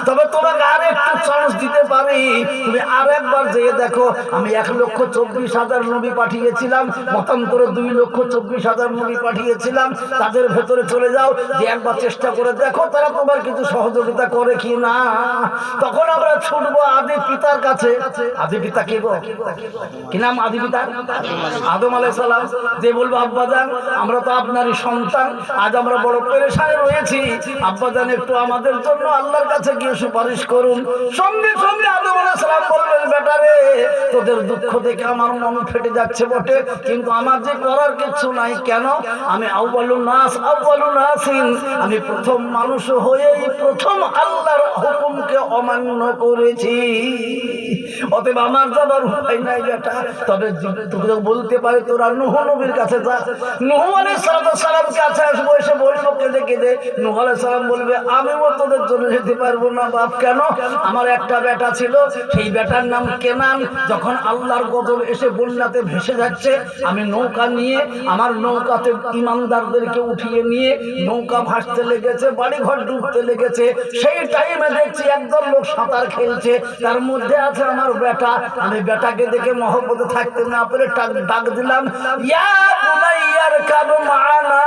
তবে তোমাকে আরেকটু চান্স দিতে পারি, তুমি আরেকবার যেয়ে দেখো, আমি 1,24,000 নবী পাঠিয়েছিলাম, মতান্তরে 2,24,000 নবী পাঠিয়েছিলাম, তাদের ভেতরে চলে যাও, যে একবার চেষ্টা করে দেখো তারা তোমার কিছু সহযোগিতা করে কি না। তখন আমরা ছুটবো আদি পিতার কাছে। আদি পিতা কে গো? কি নাম আদি পিতা? আদম আলাইহিস সালাম। যে বলবো, আব্বাজান আমরা তো আপনারই সন্তান, আজ আমরা বড় পেরেশানে রয়েছি, আব্বাজান একটু আমাদের জন্য আল্লাহর কাছে গিয়ে সুপারিশ করুন। সঙ্গে সঙ্গে আদম আলাইহিস সালাম বললেন, বেটা রে, তোদের দুঃখ দেখে আমার মন ফেটে যাচ্ছে বটে, কিন্তু আমার যে করার কিছু নাই। কেন? আমি আউয়ালুন নাস, আউয়ালুন নাসিন, আমি প্রথম মানুষ হয়েই প্রথম আল্লাহর হুকুমকে অমান্য করেছি, অতএব আমার যাবার উপায় নাই বেটা। তবে তোকে বলতে পারে, তোরা নূহ নবীর কাছে যা। নূহ আলাইহিস সালাম কাছে আসবো, এসে বলবো কেঁদে কেঁদে, নূহ আলাইহিস সালাম বলবে, আমিও তোদের জন্য যেতে পারবো না বাপ। কেন? আমার একটা বেটা ছিল, সেই বেটার নাম কেনান। যখন আল্লাহর গজব এসে বন্যাতে ভেসে যাচ্ছে, আমি নৌকা নিয়ে, আমার নৌকাতে ইমানদারদেরকে উঠিয়ে নিয়ে নৌকা ভাসতে লেগেছে, বাড়িঘর ডুবতে লেগেছে। সেই টাইমে দেখছি একদল লোক সাঁতার খেলছে, তার মধ্যে আছে আমার বেটা। আমি বেটাকে দেখে মহব্বতে থাকতে না পেরে ডাক দিলাম, ইয়া বুনাইয়া ইরকাব মা'ানা,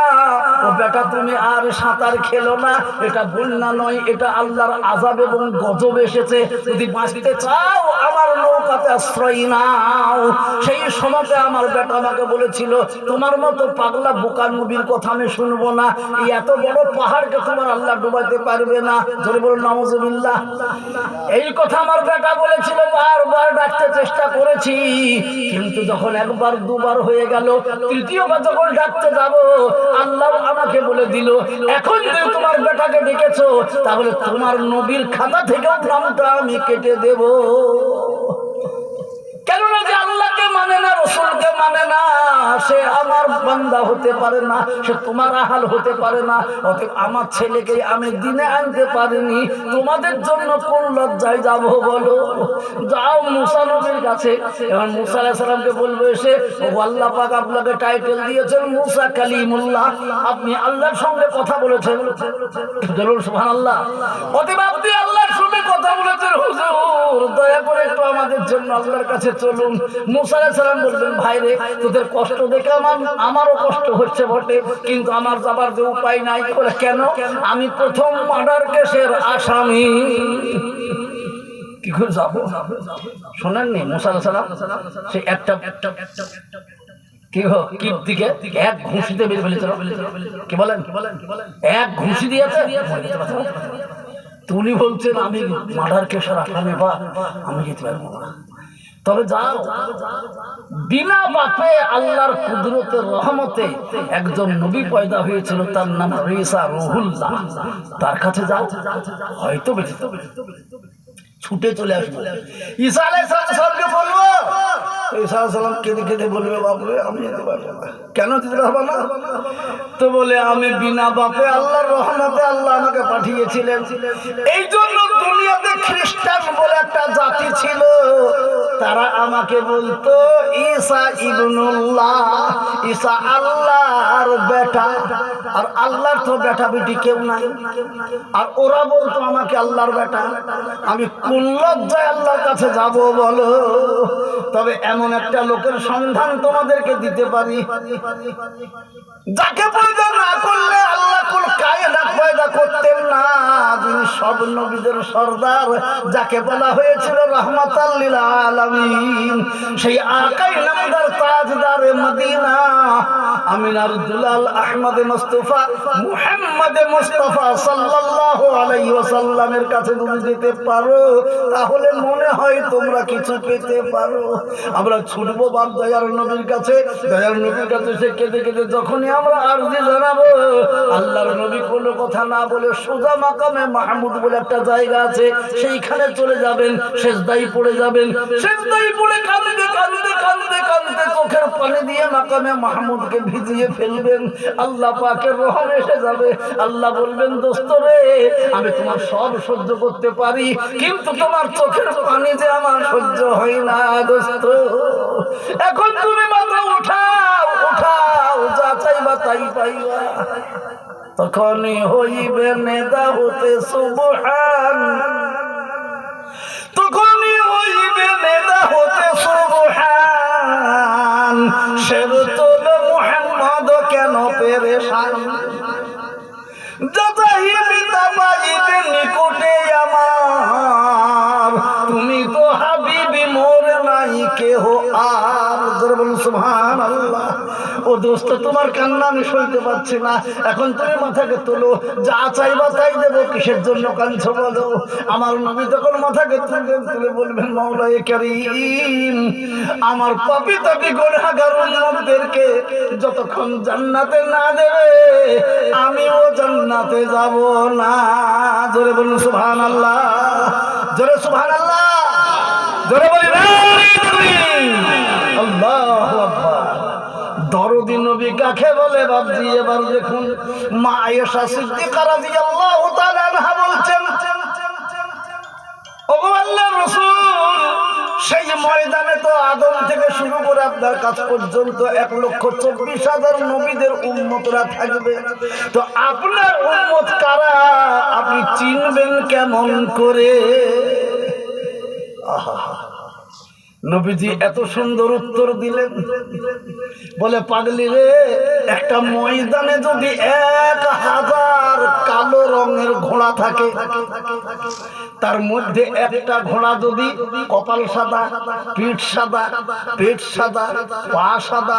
ও বেটা তুমি আর সাঁতার খেলো না, এটা বন্যা নয়, এটা আল্লাহর আযাব এবং গজব এসেছে, যদি বাঁচতে চাও আমার নৌকাতে আশ্রয় নাও। সেই সময়তে আমার বেটা আমাকে বলেছিল, তোমার মতো পাগলা বোকা নবীর কথা আমি শুনবো না, এই এত বড় পাহাড়কে তোমার আল্লাহ ডুবাইতে পারবে না। জোরে বলুন নাউজুবিল্লাহ। এই কথা আমার বেটা বলেছিল, বারবার ডাকতে চেষ্টা করেছি, কিন্তু যখন একবার দুবার হয়ে গেল, তৃতীয়বার যখন ডাকতে যাব, আল্লাহ আমাকে বলে দিল, এখন যে তোমার বেটাকে ডেকেছো, তাহলে তোমার নবীর খাতা থেকেও নামটা আমি কেটে দেব। কেননা যে আল্লাহকে মানে না, রসুলকে মানে না, সে আমার বান্দা হতে পারে না, সে তোমার আহাল হতে পারে না। অতএব আমার ছেলেকে আমি দিনে আনতে পারিনি, তোমাদের জন্য কোন লজ্জায় যাব বলো? যাও মুসা নবীর কাছে। এখন মুসা আলাইহিস সালামকে বলবো এসে, ও আল্লাহ পাক আপনাকে টাইটেল দিয়েছেন মুসা কালিমুল্লাহ, আপনি আল্লাহর সঙ্গে কথা বলেছেন। বলুন সুবহানাল্লাহ। অতএব আপনি আল্লাহর সঙ্গে কথা বলেছেন, হুজুর দয়া করে একটু আমাদের জন্য আল্লাহর কাছে চলুন। মুসা আলাইহিস সালাম বলবেন, ভাই রে, তোদের কষ্ট দেখে আমারও কষ্ট হচ্ছে বটে, কিন্তু আমার যাবার যে উপায় নাই। করে কেন? আমি প্রথম মার্ডার কেসের আসামি, কি করে যাবো? শোনেননি মুসা আলাইহিস সালাম সে একটা কি দিকে এক ঘুষিতে বেরিয়ে ফেলেছিল। কি বলেন? এক ঘুষি দিয়েছে। তুমি বলছেন আমি মার্ডার কেসের আসামি, বা আমি যেতে পারবো না। তবে যাও, বিনা বাপে আল্লাহর কুদরতের রহমতে একজন নবী পয়দা হয়েছিল, তার নাম ঈসা রুহুল্লাহ, তার কাছে যাও, হয়তো বেঁচে ছুটে চলে আসবো। ঈসা আলাইহিস সালামকে বলবো, ঈসা আলাইহিস সালাম কেঁদে কেঁদে বলবে, বাপরে আমি যেতে পারবো না। কেন যেতে পারবো না? তো বলে আমি বিনা বাপে আল্লাহর রহমতে আল্লাহ আমাকে পাঠিয়েছিলেন। এই জন্য দুনিয়াতে খ্রিস্টান বলে একটা জাতি ছিল, তারা আমাকে বলতো ঈসা ইবনুল্লাহ, ঈসা আল্লাহর বেটা। আর আল্লাহর তো বেটা বেটি কেউ নাই, আর ওরা বলতো আমাকে আল্লাহর বেটা। আমি কোন লজ্জায় আল্লাহর কাছে যাব বলো? তবে এমন একটা লোকের সন্ধান তোমাদেরকে দিতে পারি, যাকে পয়দা না করলে আল্লাহ কুল কায়নাত পয়দা করতেন না, যিনি সব নবীদের সরদার, যাকে বলা হয়েছিল রাহমাতাল লিল আলামিন, সেই আকাই নামদার তাজদারে মদিনা আমিনার দুলাল আহমদ মুস্তাফা মুহাম্মদ মুস্তাফা সাল্লাল্লাহু আলাইহি ওয়াসাল্লামের কাছে যদি যেতে পারো, তাহলে মনে হয় তোমরা কিছু পেতে পারো। আমরা ছুটবো বাপ দয়ার নবীর কাছে। দয়ার নবীর কাছে সে কেঁদে কেঁদে যখনই আমরা আরজি জানাবো, আল্লাহর নবী কোনো কথা না বলে সোজা মাকামে মাহমুদ বলে একটা জায়গা আছে, সেইখানে চলে যাবেন, সেজদাই পড়ে যাবেন। সেজদাই পড়ে কাঁদতে কাঁদতে কাঁদতে কাঁদতে চোখের পানি দিয়ে মাকামে মাহমুদকে ভিজিয়ে ফেলবেন। আল্লাহ পাকের রহম এসে যাবে। আল্লাহ বলবেন, দোস্ত রে, আমি তোমার সব সহ্য করতে পারি, কিন্তু তোমার চোখের পানি যে আমার সহ্য হয় না দোস্ত। এখন তুমি মাথা উঠাও, উঠাও, যা চাইবা তাই পাইবা। তখনই হইবে নেদা হতে সুবহান, তখনই হইবে নেদা হতে সুবহান। শের তোলে মুহাম্মদ কেন পেরেশান, যাচাইবে তাবাইবে নিকটে আমার, তুমি তো হাবিবি মোর নাই কেহ আর। জোরে বলুন সুবহানাল্লাহ। ও দোস্ত, তোমার কান্না আমি সইতে পারছি না, এখন তুমি মাথাকে তোলো, যা চাইবা তাই দেবো। কিসের জন্য কাঁদছো বলো? আমার নবী তখন মাথাকে তুলবেন, তুলে বলবেন, মাওলায়ে কারীম, আমার পাপী তাপী গুনাহগার উম্মতদেরকে যতক্ষণ জান্নাতে না দেবে, আমিও জান্নাতে যাব না। জোরে বলুন সুবহানাল্লাহ, জোরে সুবহানাল্লাহ, জোরে বলি আল্লাহু আকবার। দরদি নবী কাকে বলে বাপজি? এবার দেখুন, মা আয়েশা সিদ্দিকা রাদিয়াল্লাহু তাআলা আনহা বলছেন, ওগো আল্লাহর রাসূল, সেই ময়দানে তো আদম থেকে শুরু করে আপনার কাছ পর্যন্ত 1,24,000 নবীদের উম্মতরা থাকবে, তো আপনার উম্মত কারা আপনি চিনবেন কেমন করে? আহা, নবীজি এত সুন্দর উত্তর দিলেন। বলে, পাগলি রে, একটা ময়দানে যদি 1000 কালো রঙের ঘোড়া থাকে, তার মধ্যে একটা ঘোড়া যদি কপাল সাদা, পিঠ সাদা, পেট সাদা, পা সাদা,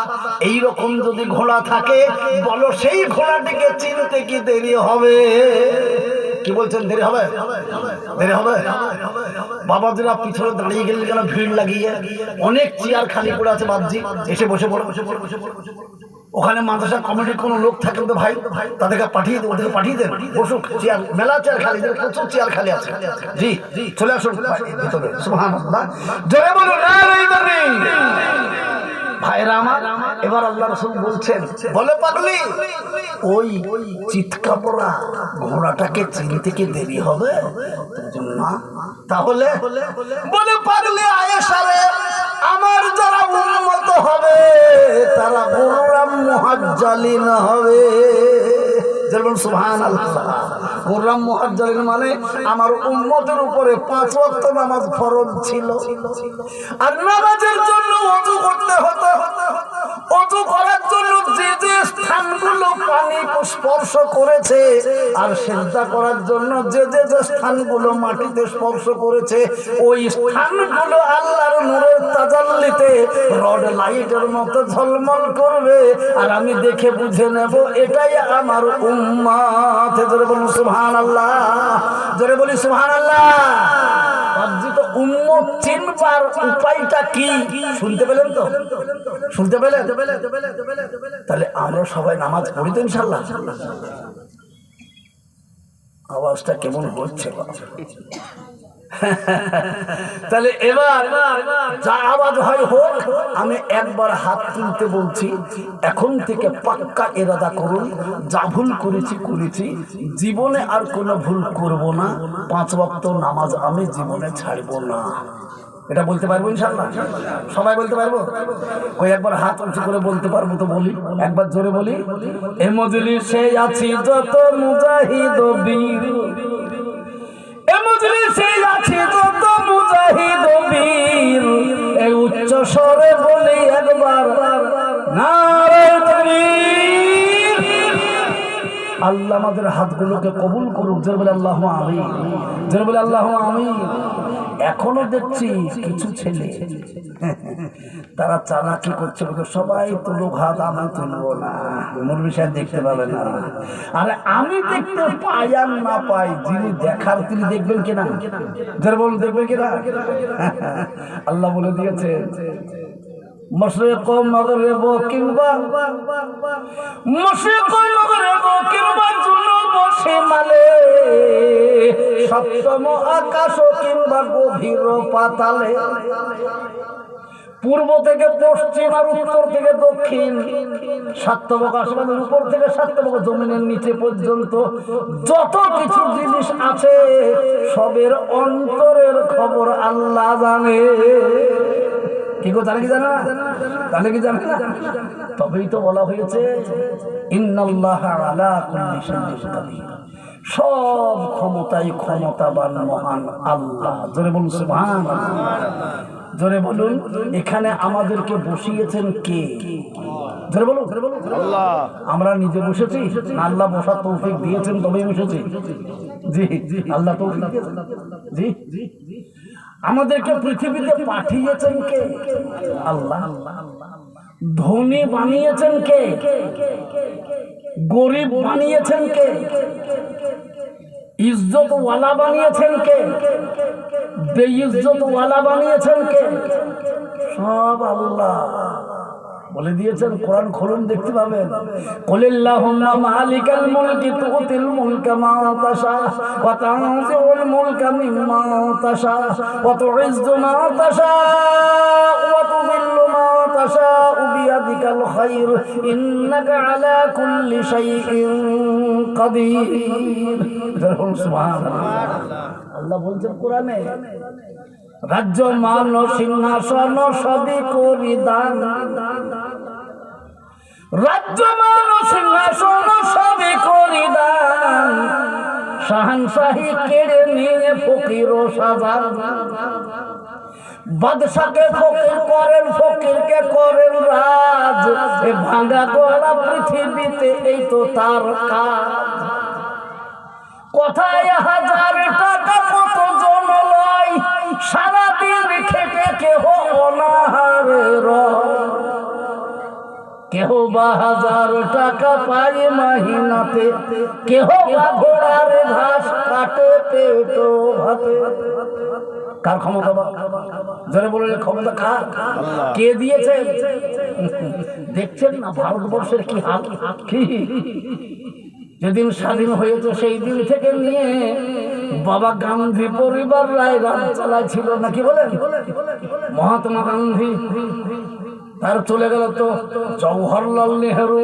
এইরকম যদি ঘোড়া থাকে, বলো সেই ঘোড়াটিকে চিনতে কি দেরি হবে? কি বলছেন, দেরি হবে? দেরি হবে? বাবাজিরা পিছনে দাঁড়িয়ে গেলে যেন ভিড় লাগিয়ে, অনেক চেয়ার খালি পড়ে আছে, বাবজি এসে বসে পড়ো। ওখানে মাদ্রাসা কমিটির কোনো লোক থাকেন তো ভাই, তাদেরকে পাঠিয়ে দেন, ওদেরকে পাঠিয়ে দেন, বসুক। চেয়ার মেলা, চেয়ার খালি, প্রচুর চেয়ার খালি আছে। জি জি, চলে আসুন ভিতরে। সুবহানাল্লাহ, জোরে বলুন নারে তাকবীর। ভাইরা আমার, এবার আল্লাহ রাসূল বলছেন, বলে পাগলি ওই চিৎকা পড়া ঘোড়াটাকে চিনতে কি দেরি হবে? না। তাহলে বলে পাগলি আয়েশা রে, আমার যারা উম্মত হবে তারা গুররাম মুহাজ্জালিন হবে। যেমন সুবহানাল্লাহ। গুররাম মুহাজ্জালিন মানে আমার উম্মতের উপরে 5 ওয়াক্ত নামাজ ফরজ ছিল, আর নামাজের জন্য ওযু করতে হতো। ওযু করার জন্য যে যে স্থানগুলো পানি স্পর্শ করেছে, আর সিজদা করার জন্য যে যে স্থানগুলো মাটিতে স্পর্শ করেছে, ওই স্থানগুলো আল্লাহর নূরের তাজাল্লিতে রড লাইটের মতো ঝলমল করবে, আর আমি দেখে বুঝে নেব এটাই আমার উম্মত। জোরে বলুন সুবহানাল্লাহ, জোরে বলি সুবহানাল্লাহ। অর্জিত উম্মত চিনবার উপায়টা কি শুনতে পেলেন তো? শুনতে পেলেন? তাহলে আমরা সবাই নামাজ পড়ি তো ইনশাআল্লাহ? আওয়াজটা কেমন হচ্ছে? তাহলে এবার যা আওয়াজ হয় হোক, আমি একবার হাত তুলতে বলছি। এখন থেকে পাক্কা ইরাদা করুন, যা ভুল করেছি করেছি, জীবনে আর কোনো ভুল করব না। 5 ওয়াক্ত নামাজ আমি জীবনে ছাড়বো না। এটা বলতে পারবো ইনশাআল্লাহ? সবাই বলতে পারবো? ওই একবার হাত উঁচু করে বলতে পারবো তো বলি, একবার জোরে বলি। এ মজলিসে আছি যত মুজাহিদ ও বীর, এ মজলিসে আছি যত মুজাহিদ ও বীর, এই উচ্চ স্বরে বলি একবার নারে তাকবীর। আল্লাহ আমাদের হাতগুলোকে কবুল করুক। জোরে বলে আল্লাহুম্মা আমিন, জোরে বলে আল্লাহুম্মা আমিন। এখনো দেখছি কিছু ছেলে তারা চালাকি করছে, সবাই তুলুক হাত, আমি তুলবো না, মুরব্বি সাহেব দেখতে পাবে না। আরে আমি দেখতে পাই আর না পাই, যিনি দেখার তিনি দেখবেন কিনা? যারা বলুন দেখবেন কিনা? আল্লাহ বলে দিয়েছে, মশরিক মাগরিব কিংবা মশরিক মাগরিব কিংবা জুনুব শিমালে, সপ্তম আকাশ কিংবা গভীর পাতালে, পূর্ব থেকে পশ্চিম আর উত্তর থেকে দক্ষিণ, সাতবক আসমানের উপর থেকে সাতবক জমিনের নিচে পর্যন্ত যত কিছু জিনিস আছে, সবের অন্তরের খবর আল্লাহ জানে। কি গো, জানে কি জানে না? জানে কি জানে না? তবেই তো বলা হয়েছে ইন্নাল্লাহা আলা কুল্লি শাইইন কাদির, সব ক্ষমতায় ক্ষমতাবান মহান আল্লাহ। জোরে বলুন সুবহানাল্লাহ, জোরে বলুন। এখানে আমাদেরকে বসিয়েছেন কে? জোরে বলুন আল্লাহ। আমরা নিজে বসেছি না আল্লাহ বসার তৌফিক দিয়েছেন তবেই বসেছি? জি, আল্লাহ তৌফিক দিয়েছেন। জি, আমাদেরকে পৃথিবীতে পাঠিয়েছেন কে? আল্লাহ। ধনী বানিয়েছেন কে? গরিব বানিয়েছেন কে? ইজ্জত ওয়ালা বানিয়েছেন কে? বেইজ্জত ওয়ালা বানিয়েছেন কে? সব আল্লাহ বলে দিয়েছেন। কোরআন খুলুন, দেখতে পাবেন, কুলিল্লাহুম্মা মালিকাল মুলকি তুতিল মুলকা মা তাশা ওয়া তানজিউল মুলকা মিম্মা তাশা ওয়া তুইজ্জু মা তাশা ওয়া তুযিল্লু মা তাশা বিয়াদিকাল খায়র ইন্নাকা আলা কুল্লি শাইইন কাদির। সুবহানাল্লাহ। আল্লাহ বলছেন কোরআনে, রাজ্য মান সিংহাসন সবই করি দান, রাজ্য মান সিংহাসন সবই করি দান, শাহানশাহী কেড়ে নিয়ে ফকির ও সাজান, বাদশাকে ফকির করেন, ফকিরকে করেন রাজ, এ ভাঙা গলা পৃথিবীতে এই তো তার কাজ। কোথায় 1000 টাকা কত জন লয়, সারাদিন খেটে কেহ অনাহারে রয়, কেহ বা 1000 টাকা পায় মাহিনাতে, কেহ বা ঘোড়ার ঘাস কাটে পেট ভাতে। কার ক্ষমতা? জোরে বলে ক্ষমতা কার? কে দিয়েছে? দেখছেন না ভারতবর্ষের কি হাল? কি যেদিন স্বাধীন হয়েছে সেই দিন থেকে নিয়ে বাবা গান্ধী পরিবার রায় রাজ চালাইছিল নাকি বলেন? মহাত্মা গান্ধী তার চলে গেল তো জওহরলাল নেহেরু,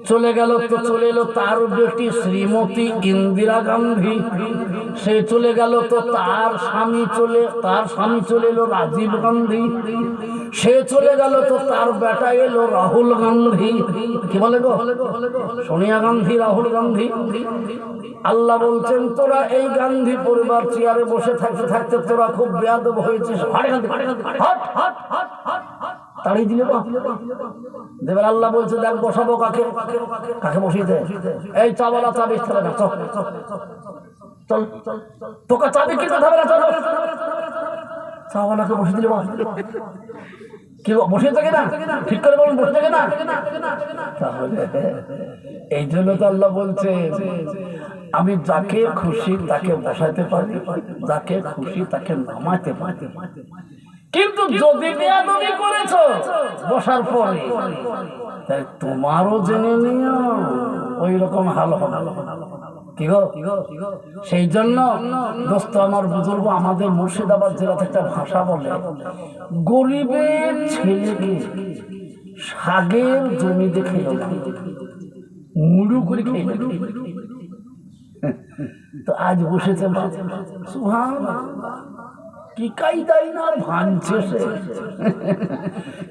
চলে গেল তো চলে এলো তার বেটি শ্রীমতী ইন্দিরা গান্ধী, সে চলে গেল তো তার স্বামী চলে এলো রাজীব গান্ধী, সে চলে গেল তো তার বেটা এলো রাহুল গান্ধী। কি বলে গো? সোনিয়া গান্ধী, রাহুল গান্ধী। আল্লাহ বলছেন তোরা এই গান্ধী পরিবার চেয়ারে বসে থাকতে থাকতে তোরা খুব বেয়াদব হয়েছিস, তাড়িয়ে দিলে দেবেন। আল্লাহ বলছে দেখ বসাবো কাকে, কাকে বসিয়ে দে। এই চাওয়ালা চা বেচতে হবে না, চল চল তোকে চাবি কিনতে হবে না, চল চাওয়ালাকে বসিয়ে দিলে কি বসিয়ে থাকে না, ঠিক করে বলুন বসে থাকে না। তাহলে এই জন্য তো আল্লাহ বলছে আমি যাকে খুশি তাকে বসাইতে পারি, যাকে খুশি তাকে নামাইতে পারি। কিন্তু যদি বেয়াদবি করেছো বসার পরে, তাই তোমারও জেনে নিও ওই রকম হাল হবে। কি গো? সেই জন্য দোস্ত আমার বুজুর্গ, আমাদের মুর্শিদাবাদ জেলাতে একটা ভাষা বলে, গরিবের ছেলেকে শাগের জমি দেখে মুড়ু করে খেয়ে। তো আজ বসেছে সুবহানাল্লাহ, কি কায়দায় না ভাঙছে সে।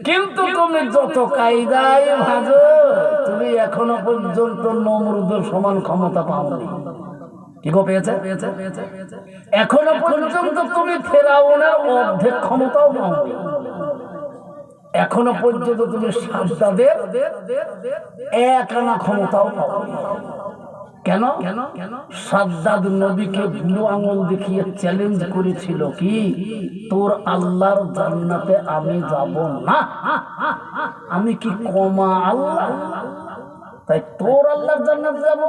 কিন্তু তুমি যত কায়দায় ভাজো, তুমি এখনো পর্যন্ত নমরুদের সমান ক্ষমতা পাওনি। কি গো পেয়েছে? এখনো পর্যন্ত তুমি ফেরাউনের অর্ধেক ক্ষমতাও পাওনি। এখনো পর্যন্ত তুমি সাদ্দাদের এক আনা ক্ষমতাও পাওনি। কেন? সাদ্দাদ নবীকে বুড়ো আঙুল দেখিয়ে চ্যালেঞ্জ করেছিল কি, তোর আল্লাহর জান্নাতে আমি যাব না, আমি কি কমা আল্লাহ? তাই তোর আল্লাহর জান্নাতে যাব,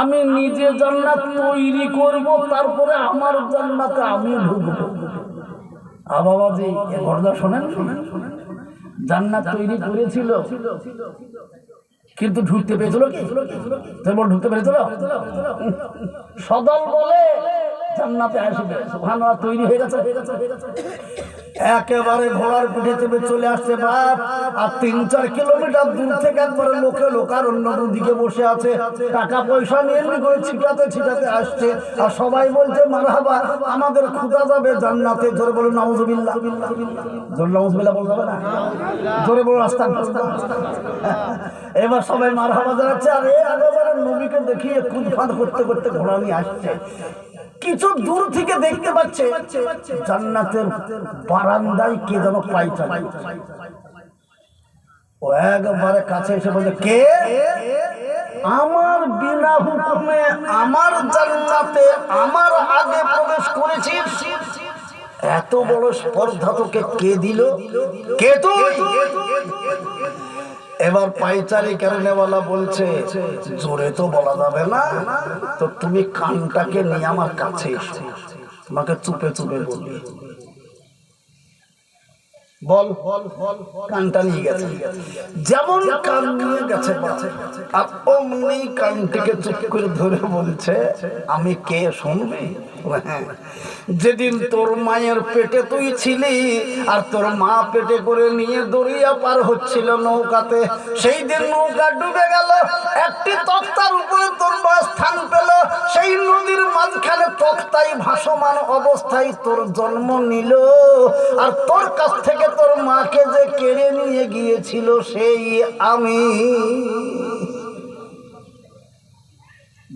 আমি নিজে জান্নাত তৈরি করব, তারপরে আমার জান্নাতে আমি ঢুকবো। বাবাজি এ ঘটনা শোনেন, জান্নাত তৈরি করেছিল কিন্তু ঢুকতে পেরেছিল কি? ঢুকতে পেরেছিল? সদল বলে জান্নাতে আসবে, সুবহানাল্লাহ, তৈরি হয়ে গেছে। একেবারে ঘোড়ার পিঠে চেপে চলে আসছে বাপ, আর 3-4 কিলোমিটার দূর থেকে একবারে লোকে লোকারণ্য দিকে বসে আছে, টাকা পয়সা নিয়ে এমনি করে ছিটাতে আসছে, আর সবাই বলছে মারহাবা, আমাদের খুদা যাবে জান্নাতে। জোরে বলুন নাউজুবিল্লাহ। জোরে নাউজুবিল্লাহ বলতে হবে না, জোরে বলুন আস্তাগফিরুল্লাহ। এবার সবাই মারহাবা জানাচ্ছে, আর একেবারে নবীকে দেখিয়ে খুদফাত করতে করতে ঘোড়া নিয়ে আসছে। কিছু দূর থেকে দেখতে পাচ্ছে জান্নাতের বারান্দায় কে যেন পাই চালায়। ও একবারে কাছে এসে বলে, কে? আমার বিনা হুকুমে আমার জান্নাতে আমার আগে প্রবেশ করেছিস, এত বড় স্পর্ধা তোকে কে দিল? কে তুই? এবার পাইচারি কেরানেওয়ালা বলছে, জোরে তো বলা যাবে না, তো তুমি কানটাকে নিয়ে আমার কাছে এসো, তোমাকে চুপে চুপে বলবি। বল। কানটা নিয়ে গেছে, যেমন কান নিয়ে গেছে আর অমনি কানটিকে চুপ করে ধরে বলছে, আমি কে শুনবি? যেদিন তোর মায়ের পেটে তুই ছিলি আর তোর মা পেটে করে নিয়ে দরিয়া পার হচ্ছিল নৌকাতে, সেই দিন নৌকা ডুবে গেল, একটি তক্তার উপরে তোর মা স্থান পেল, সেই নদীর মাঝখানে তক্তায় ভাসমান অবস্থায় তোর জন্ম নিল, আর তোর কাছ থেকে তোর মাকে যে কেড়ে নিয়ে গিয়েছিল সেই আমি।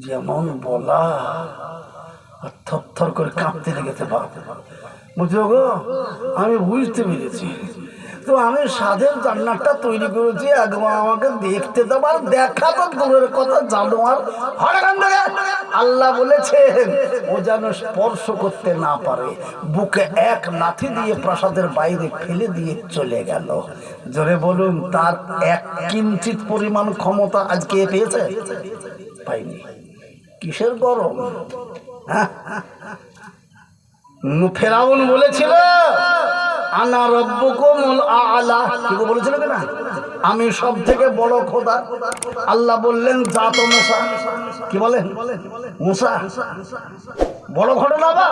যেমন বলা থরথর করে কাঁপতে লেগেছে বাপ। বুঝলো গো, আমি বুঝতে পেরেছি, তো আমি সাধের জান্নাতটা তৈরি করেছি, একবার আমাকে দেখতে দাও। আর দেখা তো দূরের কথা, জানো আর আল্লাহ বলেছেন ও যেন স্পর্শ করতে না পারে, বুকে এক লাথি দিয়ে প্রাসাদের বাইরে ফেলে দিয়ে চলে গেল। জোরে বলুন, তার 1 কিঞ্চিত পরিমাণ ক্ষমতা আজকে পেয়েছে? পাইনি। কিসের গরম? ফেরাউন বলেছিল আনা রব্বুকুমুল আ'লা, কি বলেছিল কিনা? আমি সব থেকে বড় খোদা। আল্লাহ বললেন যা তো মুসা। কি বলেন? মুসা বড় ঘটনা বা